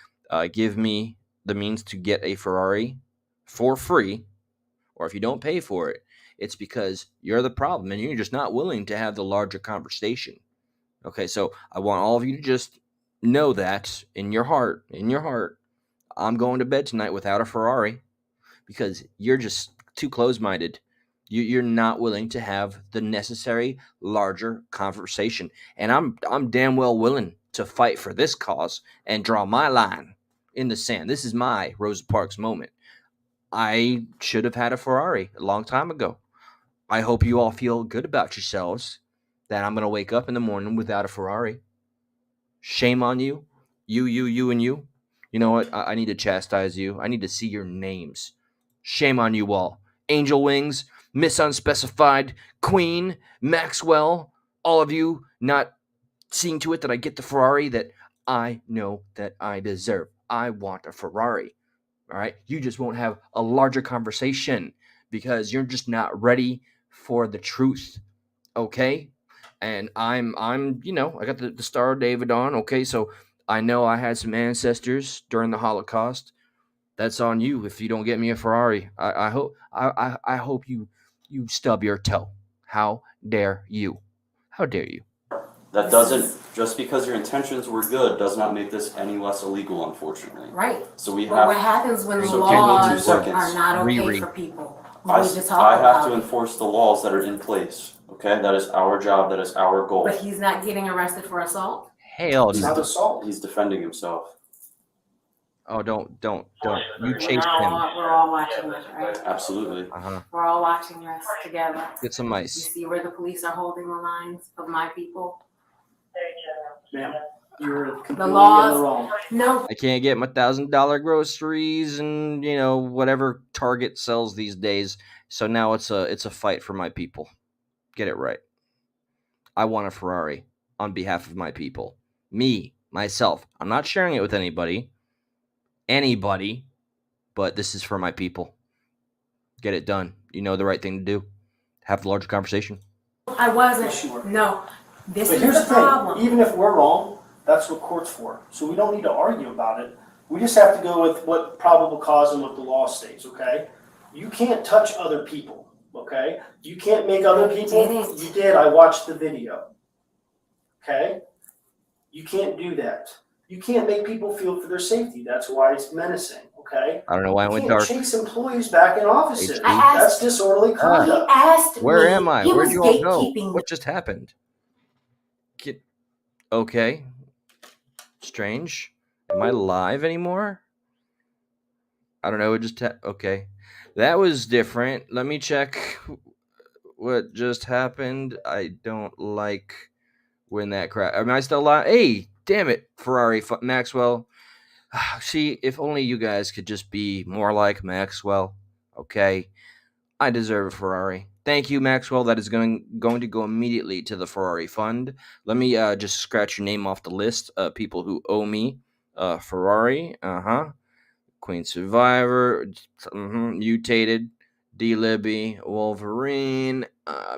give me the means to get a Ferrari for free, or if you don't pay for it, it's because you're the problem and you're just not willing to have the larger conversation. Okay, so I want all of you to just know that in your heart, I'm going to bed tonight without a Ferrari because you're just too close-minded. You're not willing to have the necessary larger conversation. And I'm damn well willing to fight for this cause and draw my line in the sand. This is my Rosa Parks moment. I should have had a Ferrari a long time ago. I hope you all feel good about yourselves that I'm going to wake up in the morning without a Ferrari. Shame on you. You, and you. You know what? I need to chastise you. I need to see your names. Shame on you all. Angel Wings, Miss Unspecified, Queen, Maxwell, all of you not seeing to it that I get the Ferrari that I know that I deserve. I want a Ferrari. All right. You just won't have a larger conversation because you're just not ready for the truth. Okay. And I'm I got the Star of David on. Okay. So I know I had some ancestors during the Holocaust. That's on you if you don't get me a Ferrari. I hope you stub your toe. How dare you? How dare you? That doesn't, just because your intentions were good, does not make this any less illegal, unfortunately. Right. So we But have. what happens when the so give me 2 laws seconds. are not okay Riri. for people? I, We need to talk I have about to it. enforce the laws that are in place. Okay, that is our job. That is our goal. But he's not getting arrested for assault? Hell He's, no. assault. he's defending himself. Oh, don't. You We're chased him. we're all watching this, right? Absolutely. We're all watching this together. Get some You ice. see where the police are holding the lines of my people? Ma'am, you're completely The in laws, the wrong. no, I can't get my $1,000 groceries and whatever Target sells these days. So now it's a fight for my people. Get it right. I want a Ferrari on behalf of my people. Me, myself. I'm not sharing it with anybody. But this is for my people. Get it done. You know the right thing to do. Have the larger conversation. I wasn't. No, this But is here's the the thing, problem. even if we're wrong, that's what court's for. So we don't need to argue about it. We just have to go with what probable cause and what the law states, okay? You can't touch other people, okay? You can't make other people. didn't. You did, I watched the video. Okay? You can't do that. You can't make people feel for their safety. That's why it's menacing, okay? I don't know why I You went can't dark. chase employees back in offices. I asked- That's disorderly He conduct. asked Where me. am I? He Where'd was you all go? gatekeeping. What just happened? Okay. Strange. Am I live anymore? I don't know. It just okay. That was different. Let me check what just happened. I don't like when that crap. Am I still live? Hey, damn it, Ferrari Maxwell. See, if only you guys could just be more like Maxwell. Okay, I deserve a Ferrari. Thank you, Maxwell. That is going to go immediately to the Ferrari fund. Let me just scratch your name off the list. People who owe me Ferrari. Queen Survivor. Mutated. D-Libby. Wolverine.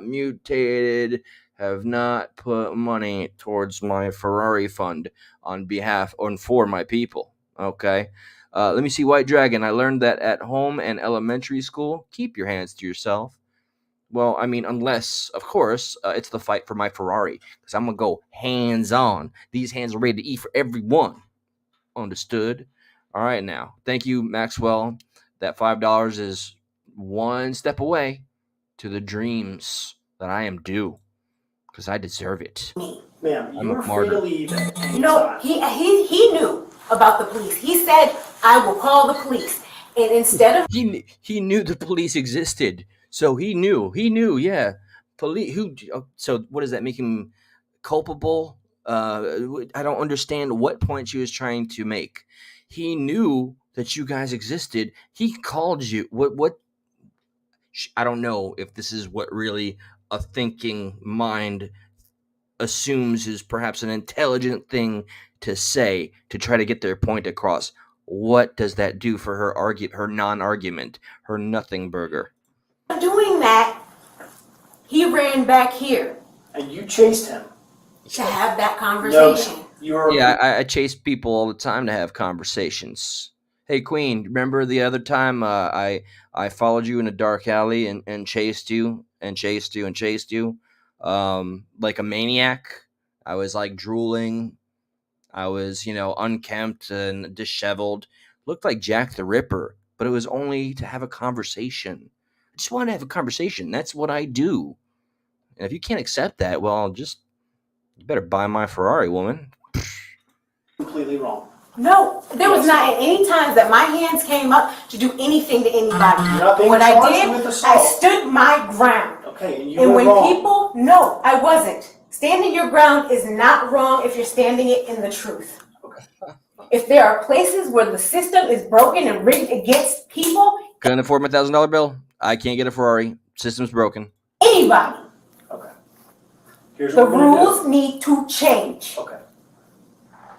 Mutated. Have not put money towards my Ferrari fund on behalf and for my people. Okay. Let me see, White Dragon. I learned that at home and elementary school. Keep your hands to yourself. Well, I mean, unless, of course, it's the fight for my Ferrari. Because I'm going to go hands-on. These hands are ready to eat for everyone. Understood? All right, now. Thank you, Maxwell. That $5 is one step away to the dreams that I am due. Because I deserve it. Ma'am, I'm you a were free martyr. to leave. No, he knew about the police. He said, "I will call the police." And instead of He knew the police existed. So he knew, yeah. Police, so what does that make him culpable? I don't understand what point she was trying to make. He knew that you guys existed. He called you. What? I don't know if this is what really a thinking mind assumes is perhaps an intelligent thing to say to try to get their point across. What does that do for her non-argument, her nothing burger? doing that, he ran back here And you chased him. to have that conversation. Yeah, I chase people all the time to have conversations. Hey, Queen, remember the other time I followed you in a dark alley and chased you and chased you and chased you like a maniac? I was like drooling. I was, unkempt and disheveled. Looked like Jack the Ripper, but it was only to have a conversation. I just wanted to have a conversation. That's what I do. And if you can't accept that, well, you better buy my Ferrari, woman. Completely wrong. No, there was not at any times that my hands came up to do anything to anybody. You're not being What I charged did, with assault. I stood my ground. Okay, and you And were when wrong. people, no, I wasn't. Standing your ground is not wrong if you're standing it in the truth. If there are places where the system is broken and rigged against people, Couldn't afford my $1,000 bill. I can't get a Ferrari. System's broken. anybody. Here's The what we're gonna do. rules need to change. Okay.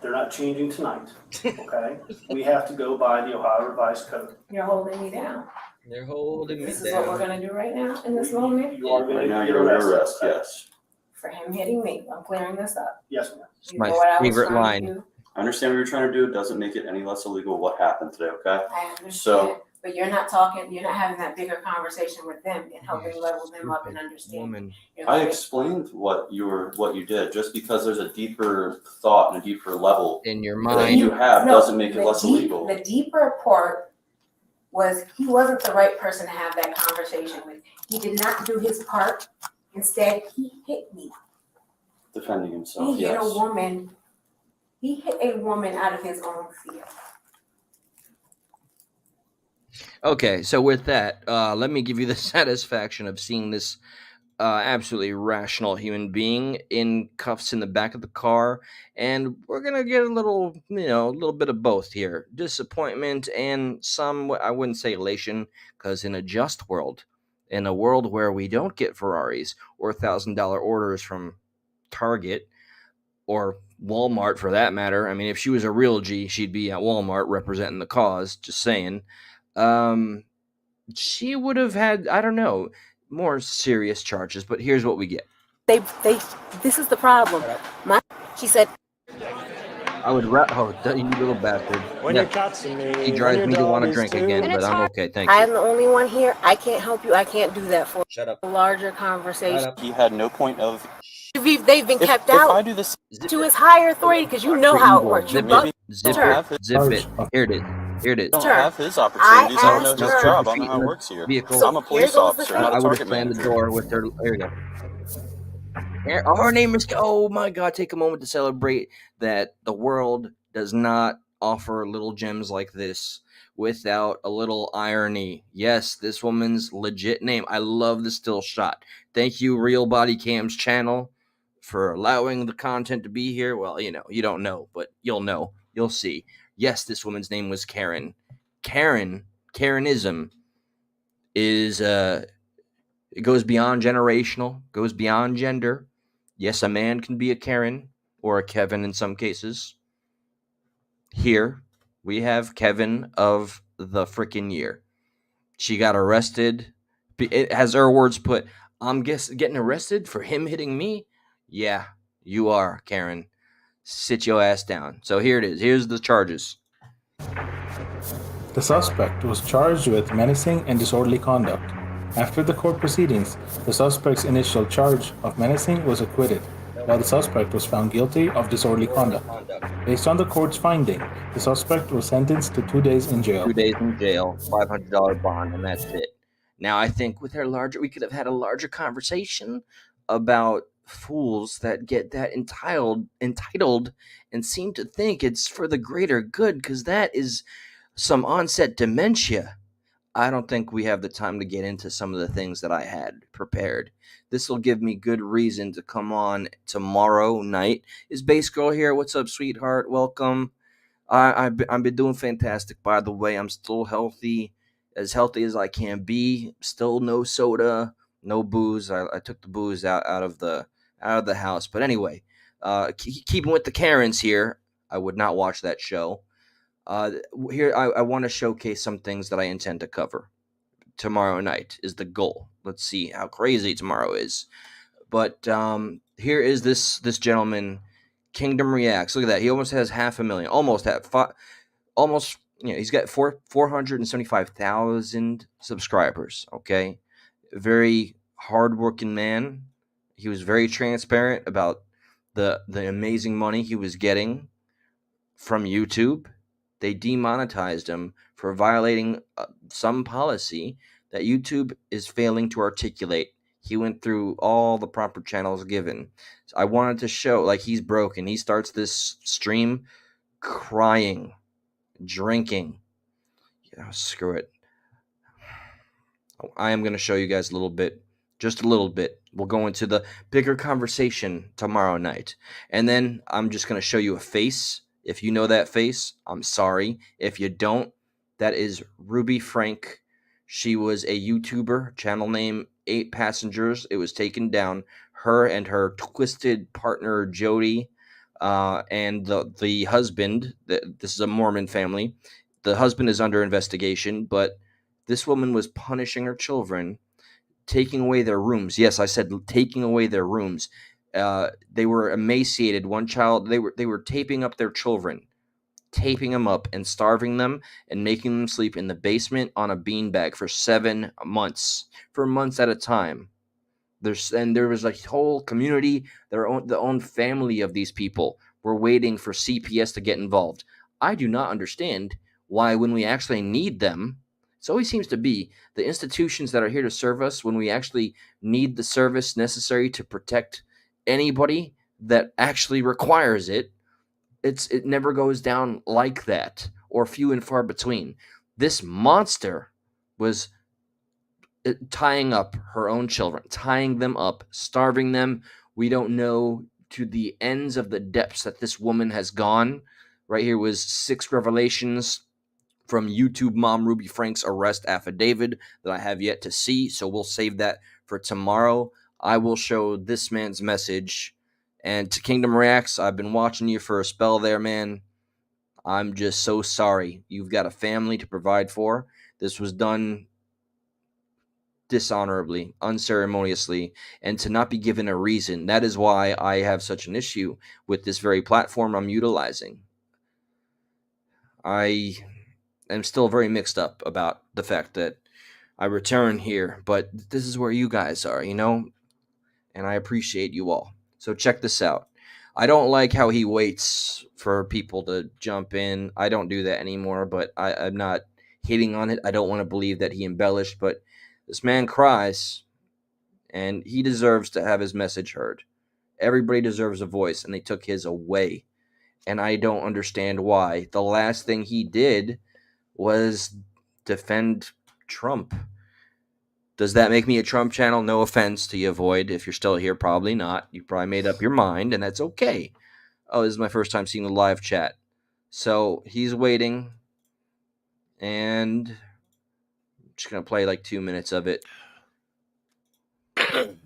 They're not changing tonight, okay? We have to go by the Ohio Revised Code. You're holding me down. They're holding me This is what we're down. gonna do right now, in this moment, You are Right gonna now, get you're under arrested. arrest, yes. for him hitting me. I'm clearing this up. Yes, ma'am. You My know what I was favorite trying to line. do? I understand what you're trying to do. It doesn't make it any less illegal what happened today, okay? I understand, So- but you're not talking, you're not having that bigger conversation with them and helping level them up and understand. Woman. You're I like, explained what you did. Just because there's a deeper thought and a deeper level In your that mind. you have No, doesn't make it the less illegal. The deeper part was he wasn't the right person to have that conversation with. He did not do his part. Instead, he hit me. Defending himself, He hit yes. a woman. He hit a woman out of his own fear. Okay, so with that, let me give you the satisfaction of seeing this absolutely rational human being in cuffs in the back of the car, and we're gonna get a little, a little bit of both here: disappointment and some, I wouldn't say elation, because in a just world, in a world where we don't get Ferraris or $1,000 orders from Target or Walmart for that matter. I mean, if she was a real G, she'd be at Walmart representing the cause. Just saying. She would have had, I don't know, more serious charges, but here's what we get. This is the problem. She said, I would you little bastard. When Yeah, you're catching me, he when drives your me to dog want to is drink too. again, but I'm okay, thank I'm you. the only one here. I can't help you. I can't do that for Shut up. a larger conversation. He had no point of. They've been kept If out I do this, to his higher authority because you know how it works. You Zip buck it, zip her. it, zip it. Here it is. Here it is. don't Sure. have his opportunities. I don't know asked his her- job. I don't know how it works here. Vehicle. So I'm a here police goes the officer, thing. not I a would have target slammed the manager. door with her. There you go. Her name is. Oh my God! Take a moment to celebrate that the world does not offer little gems like this without a little irony. Yes, this woman's legit name. I love the still shot. Thank you, Real Body Cam's channel, for allowing the content to be here. Well, you don't know, but you'll know. You'll see. Yes, this woman's name was Karen. Karenism is it goes beyond generational, goes beyond gender. Yes, a man can be a Karen or a Kevin in some cases. Here we have Kevin of the frickin' year. She got arrested. It has her words put, I'm getting arrested for him hitting me? Yeah, you are, Karen. Sit your ass down. So here it is. Here's the charges. The suspect was charged with menacing and disorderly conduct. After the court proceedings, the suspect's initial charge of menacing was acquitted, while the suspect was found guilty of disorderly conduct. Based on the court's finding, the suspect was sentenced to 2 days in jail. 2 days in jail, $500 bond, and that's it. Now, I think we could have had a larger conversation about fools that get that entitled and seem to think it's for the greater good, because that is some onset dementia. I don't think we have the time to get into some of the things that I had prepared. This will give me good reason to come on tomorrow night. Is Base Girl here? What's up, sweetheart? Welcome. I've been doing fantastic, by the way. I'm still healthy as I can be. Still no soda, no booze. I took the booze out of the house. But anyway, keeping with the Karens here, I would not watch that show. Here, I want to showcase some things that I intend to cover. Tomorrow night is the goal. Let's see how crazy tomorrow is. But here is this gentleman, Kingdom Reacts. Look at that. He almost has 500,000. Almost. He's got 475,000 subscribers. Okay, very hardworking man. He was very transparent about the amazing money he was getting from YouTube. They demonetized him for violating some policy that YouTube is failing to articulate. He went through all the proper channels given. So I wanted to show, like, he's broken. He starts this stream crying, drinking. Screw it. I am going to show you guys a little bit, just a little bit. We'll go into the bigger conversation tomorrow night. And then I'm just going to show you a face. If you know that face, I'm sorry. If you don't, that is Ruby Frank. She was a YouTuber, channel name 8 Passengers. It was taken down. her and her twisted partner Jody, and the husband. This is a Mormon family. The husband is under investigation, but this woman was punishing her children, taking away their rooms. Yes, I said taking away their rooms. They were emaciated. One child, they were taping up their children, taping them up and starving them and making them sleep in the basement on a beanbag for 7 months, for months at a time. There was a whole community, the own family of these people were waiting for CPS to get involved. I do not understand why, when we actually need them, it always seems to be the institutions that are here to serve us, when we actually need the service necessary to protect anybody that actually requires it, it never goes down like that, or few and far between. This monster was tying up her own children, tying them up, starving them. We don't know to the ends of the depths that this woman has gone. Right here was 6 revelations from YouTube mom Ruby Frank's arrest affidavit that I have yet to see, so we'll save that for tomorrow. I will show this man's message. And to Kingdom Reacts, I've been watching you for a spell there, man. I'm just so sorry. You've got a family to provide for. This was done dishonorably, unceremoniously, and to not be given a reason. That is why I have such an issue with this very platform I'm utilizing. I am still very mixed up about the fact that I return here, but this is where you guys are, you know? And I appreciate you all. So check this out. I don't like how he waits for people to jump in. I don't do that anymore, but I'm not hating on it. I don't want to believe that he embellished, but this man cries, and he deserves to have his message heard. Everybody deserves a voice, and they took his away. And I don't understand why. The last thing he did was defend Trump. Does that make me a Trump channel? No offense to you, Void. If you're still here, probably not. You probably made up your mind, and that's okay. Oh, this is my first time seeing the live chat. So he's waiting, and I'm just going to play like 2 minutes of it.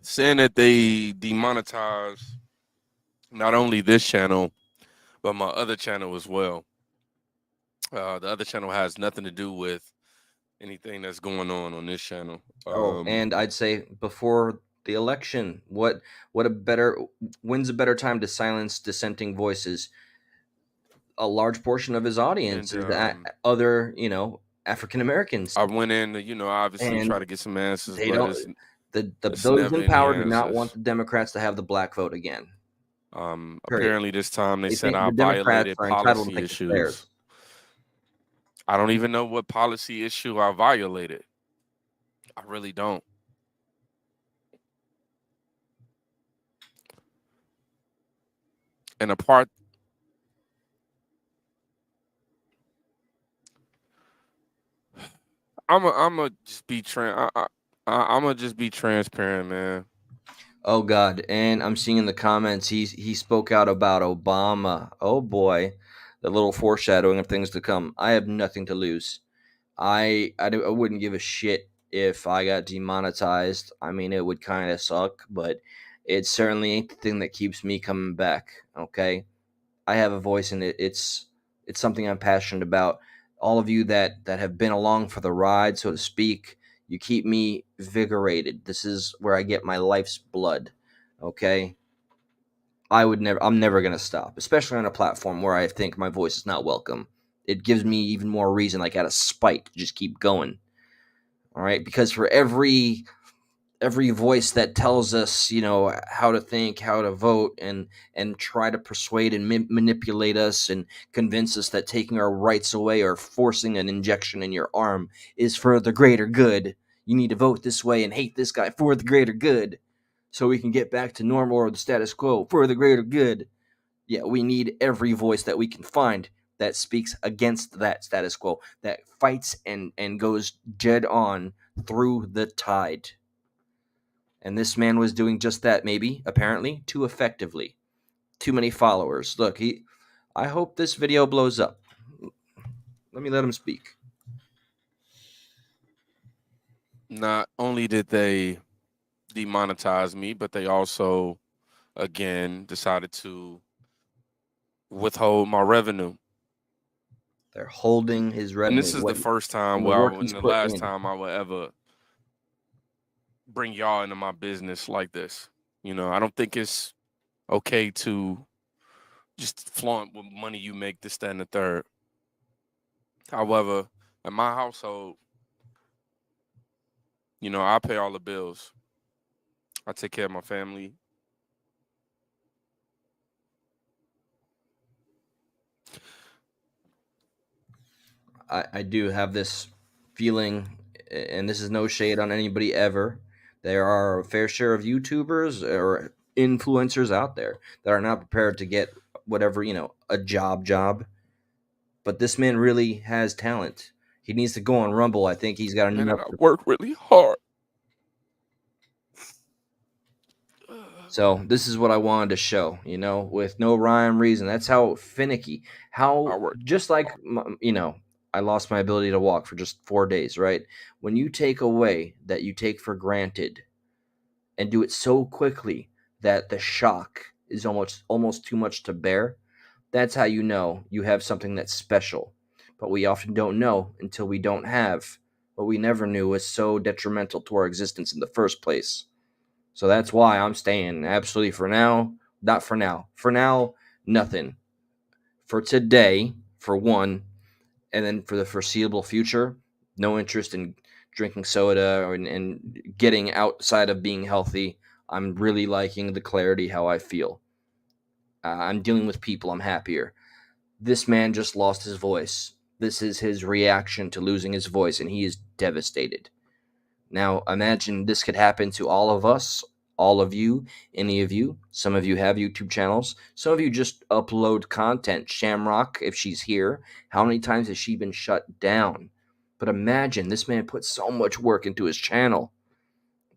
Saying that they demonetize not only this channel, but my other channel as well. The other channel has nothing to do with anything that's going on this channel. And I'd say before the election, when's a better time to silence dissenting voices? A large portion of his audience is other, African Americans. I went in to, obviously try to get some answers. Those in power do not want the Democrats to have the black vote again. Apparently this time they said I violated policy issues. I don't even know what policy issue I violated. I really don't. And apart, I'm just be transparent, man. Oh God, and I'm seeing in the comments he spoke out about Obama. Oh boy, the little foreshadowing of things to come. I have nothing to lose. I wouldn't give a shit if I got demonetized. I mean, it would kind of suck, but it certainly ain't the thing that keeps me coming back. Okay, I have a voice in it. It's something I'm passionate about. All of you that have been along for the ride, so to speak, you keep me invigorated. This is where I get my life's blood. Okay, I'm never gonna stop, especially on a platform where I think my voice is not welcome. It gives me even more reason, like out of spite, to just keep going. All right, because for every voice that tells us, how to think, how to vote, and try to persuade and manipulate us and convince us that taking our rights away or forcing an injection in your arm is for the greater good. You need to vote this way and hate this guy for the greater good, so we can get back to normal or the status quo for the greater good. Yeah, we need every voice that we can find that speaks against that status quo, that fights and goes dead on through the tide. And this man was doing just that, maybe, apparently, too effectively. Too many followers. Look, I hope this video blows up. Let me let him speak. Not only did they demonetize me, but they also, again, decided to withhold my revenue. They're holding his revenue. And this is the first time, the last time I will ever bring y'all into my business like this. You know, I don't think it's okay to just flaunt what money you make, this, that, and the third. However, in my household, you know, I pay all the bills. I take care of my family. I do have this feeling, and this is no shade on anybody ever. There are a fair share of YouTubers or influencers out there that are not prepared to get whatever, you know, a job. But this man really has talent. He needs to go on Rumble. I think he's got enough. I work really hard. So this is what I wanted to show, you know, with no rhyme reason. That's how finicky, just like, you know, I lost my ability to walk for just 4 days, right? When you take away that you take for granted and do it so quickly that the shock is almost too much to bear, that's how you know you have something that's special. But we often don't know until we don't have what we never knew was so detrimental to our existence in the first place. So that's why I'm staying absolutely for now. Not for now. For now, nothing. For today, for one, and then for the foreseeable future, no interest in drinking soda and getting outside of being healthy. I'm really liking the clarity how I feel. I'm dealing with people. I'm happier. This man just lost his voice. This is his reaction to losing his voice, and he is devastated. Now, imagine this could happen to all of us, all of you, any of you. Some of you have YouTube channels. Some of you just upload content. Shamrock, if she's here, how many times has she been shut down? But imagine, this man put so much work into his channel.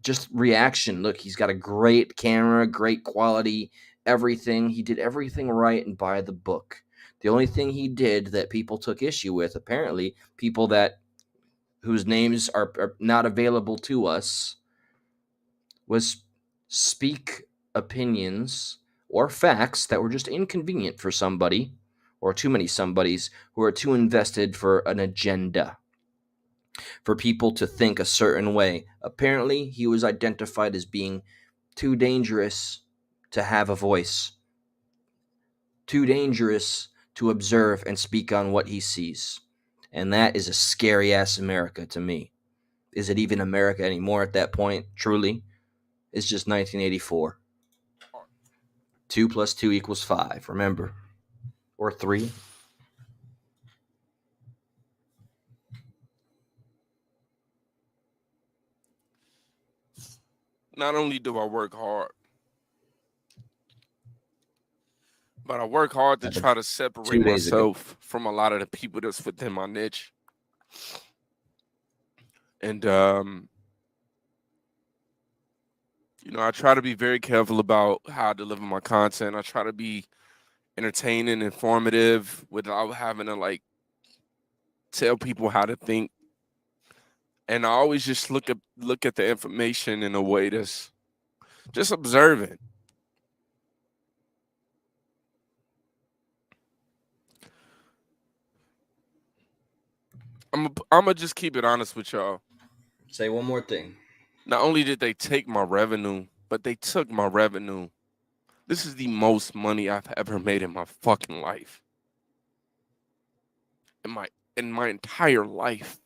Just reaction. Look, he's got a great camera, great quality, everything. He did everything right and by the book. The only thing he did that people took issue with, apparently, people whose names are not available to us, was speak opinions or facts that were just inconvenient for somebody or too many somebodies who are too invested for an agenda, for people to think a certain way. Apparently, he was identified as being too dangerous to have a voice, too dangerous to observe and speak on what he sees. And that is a scary-ass America to me. Is it even America anymore at that point, truly? It's just 1984. 2 + 2 = 5, remember? Or 3. Not only do I work hard, but I work hard to try to separate myself from a lot of the people that's within my niche. And, you know, I try to be very careful about how I deliver my content. I try to be entertaining, informative, without having to, like, tell people how to think. And I always just look at the information in a way that's just observant. I'm gonna just keep it honest with y'all. Say one more thing. Not only did they take my revenue, but they took my revenue. This is the most money I've ever made in my fucking life. In my entire life.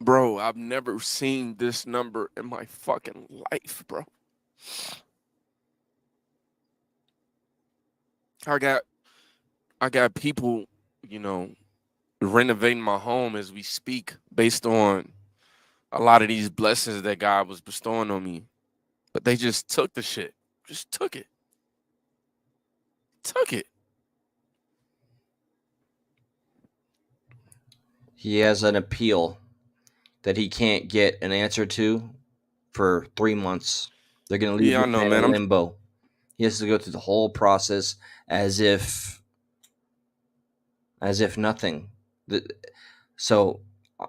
Bro, I've never seen this number in my fucking life, bro. I got people, you know, renovating my home as we speak based on a lot of these blessings that God was bestowing on me. But they just took the shit. Just took it. Took it. He has an appeal that he can't get an answer to for 3 months. They're going to leave him in limbo. He has to go through the whole process as if nothing. So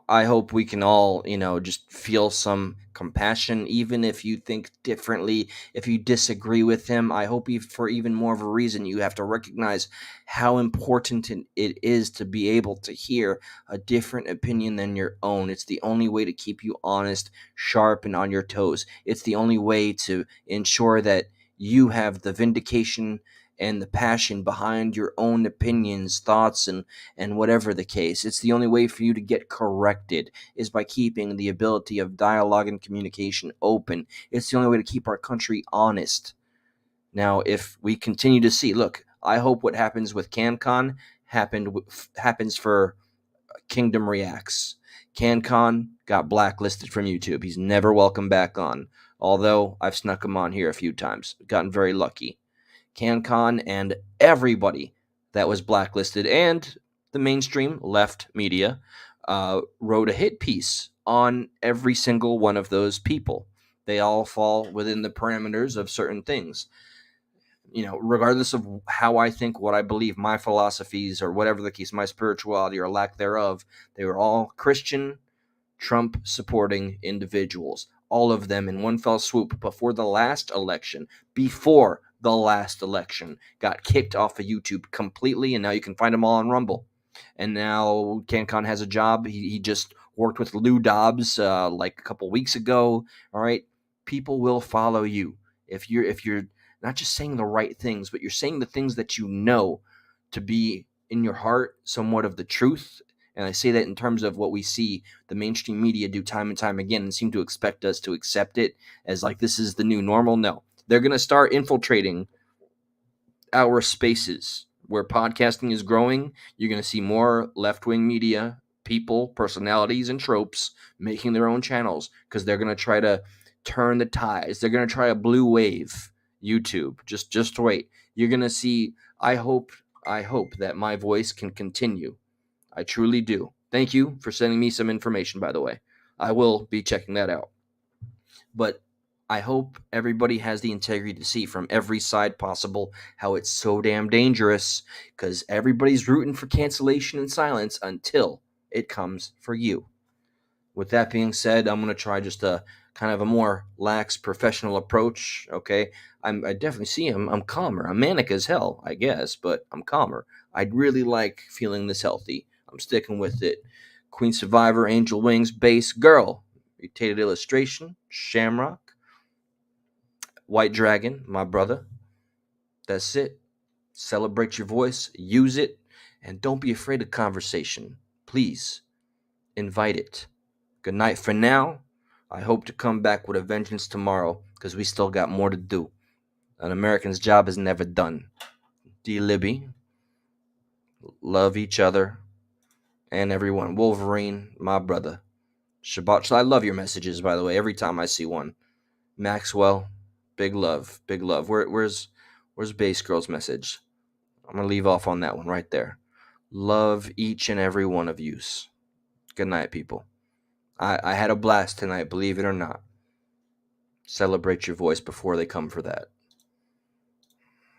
I hope we can all, just feel some compassion, even if you think differently, if you disagree with him. I hope for even more of a reason, you have to recognize how important it is to be able to hear a different opinion than your own. It's the only way to keep you honest, sharp, and on your toes. It's the only way to ensure that you have the vindication and the passion behind your own opinions, thoughts, and whatever the case. It's the only way for you to get corrected is by keeping the ability of dialogue and communication open. It's the only way to keep our country honest. Now, if we continue to see, look, I hope what happens with CanCon happens for Kingdom Reacts. CanCon got blacklisted from YouTube. He's never welcome back on, although I've snuck him on here a few times. Gotten very lucky. CanCon and everybody that was blacklisted and the mainstream left media wrote a hit piece on every single one of those people. They all fall within the parameters of certain things. Regardless of how I think, what I believe, my philosophies, or whatever the case, my spirituality or lack thereof, they were all Christian, Trump-supporting individuals. All of them in one fell swoop before the last election, got kicked off of YouTube completely, and now you can find them all on Rumble. And now CanCon has a job. He just worked with Lou Dobbs like a couple weeks ago. All right, people will follow you if you're not just saying the right things, but you're saying the things that you know to be in your heart somewhat of the truth. And I say that in terms of what we see the mainstream media do time and time again and seem to expect us to accept it as like this is the new normal. No, they're going to start infiltrating our spaces where podcasting is growing. You're going to see more left-wing media, people, personalities, and tropes making their own channels because they're going to try to turn the tides. They're going to try a blue wave YouTube. Just wait. You're going to see. I hope that my voice can continue. I truly do. Thank you for sending me some information, by the way. I will be checking that out. But I hope everybody has the integrity to see from every side possible how it's so damn dangerous because everybody's rooting for cancellation and silence until it comes for you. With that being said, I'm going to try just a kind of a more lax professional approach, okay? I definitely see I'm calmer. I'm manic as hell, I guess, but I'm calmer. I'd really like feeling this healthy. I'm sticking with it. Queen Survivor, Angel Wings, Bass Girl, Mutated Illustration, Shamrock, White Dragon, my brother. That's it. Celebrate your voice, use it, and don't be afraid of conversation. Please, invite it. Good night for now. I hope to come back with a vengeance tomorrow because we still got more to do. An American's job is never done. D. Libby, love each other and everyone. Wolverine, my brother. Shabbat. I love your messages, by the way, every time I see one. Maxwell, big love, big love. Where's Bass Girl's message? I'm going to leave off on that one right there. Love each and every one of yous. Good night, people. I had a blast tonight, believe it or not. Celebrate your voice before they come for that.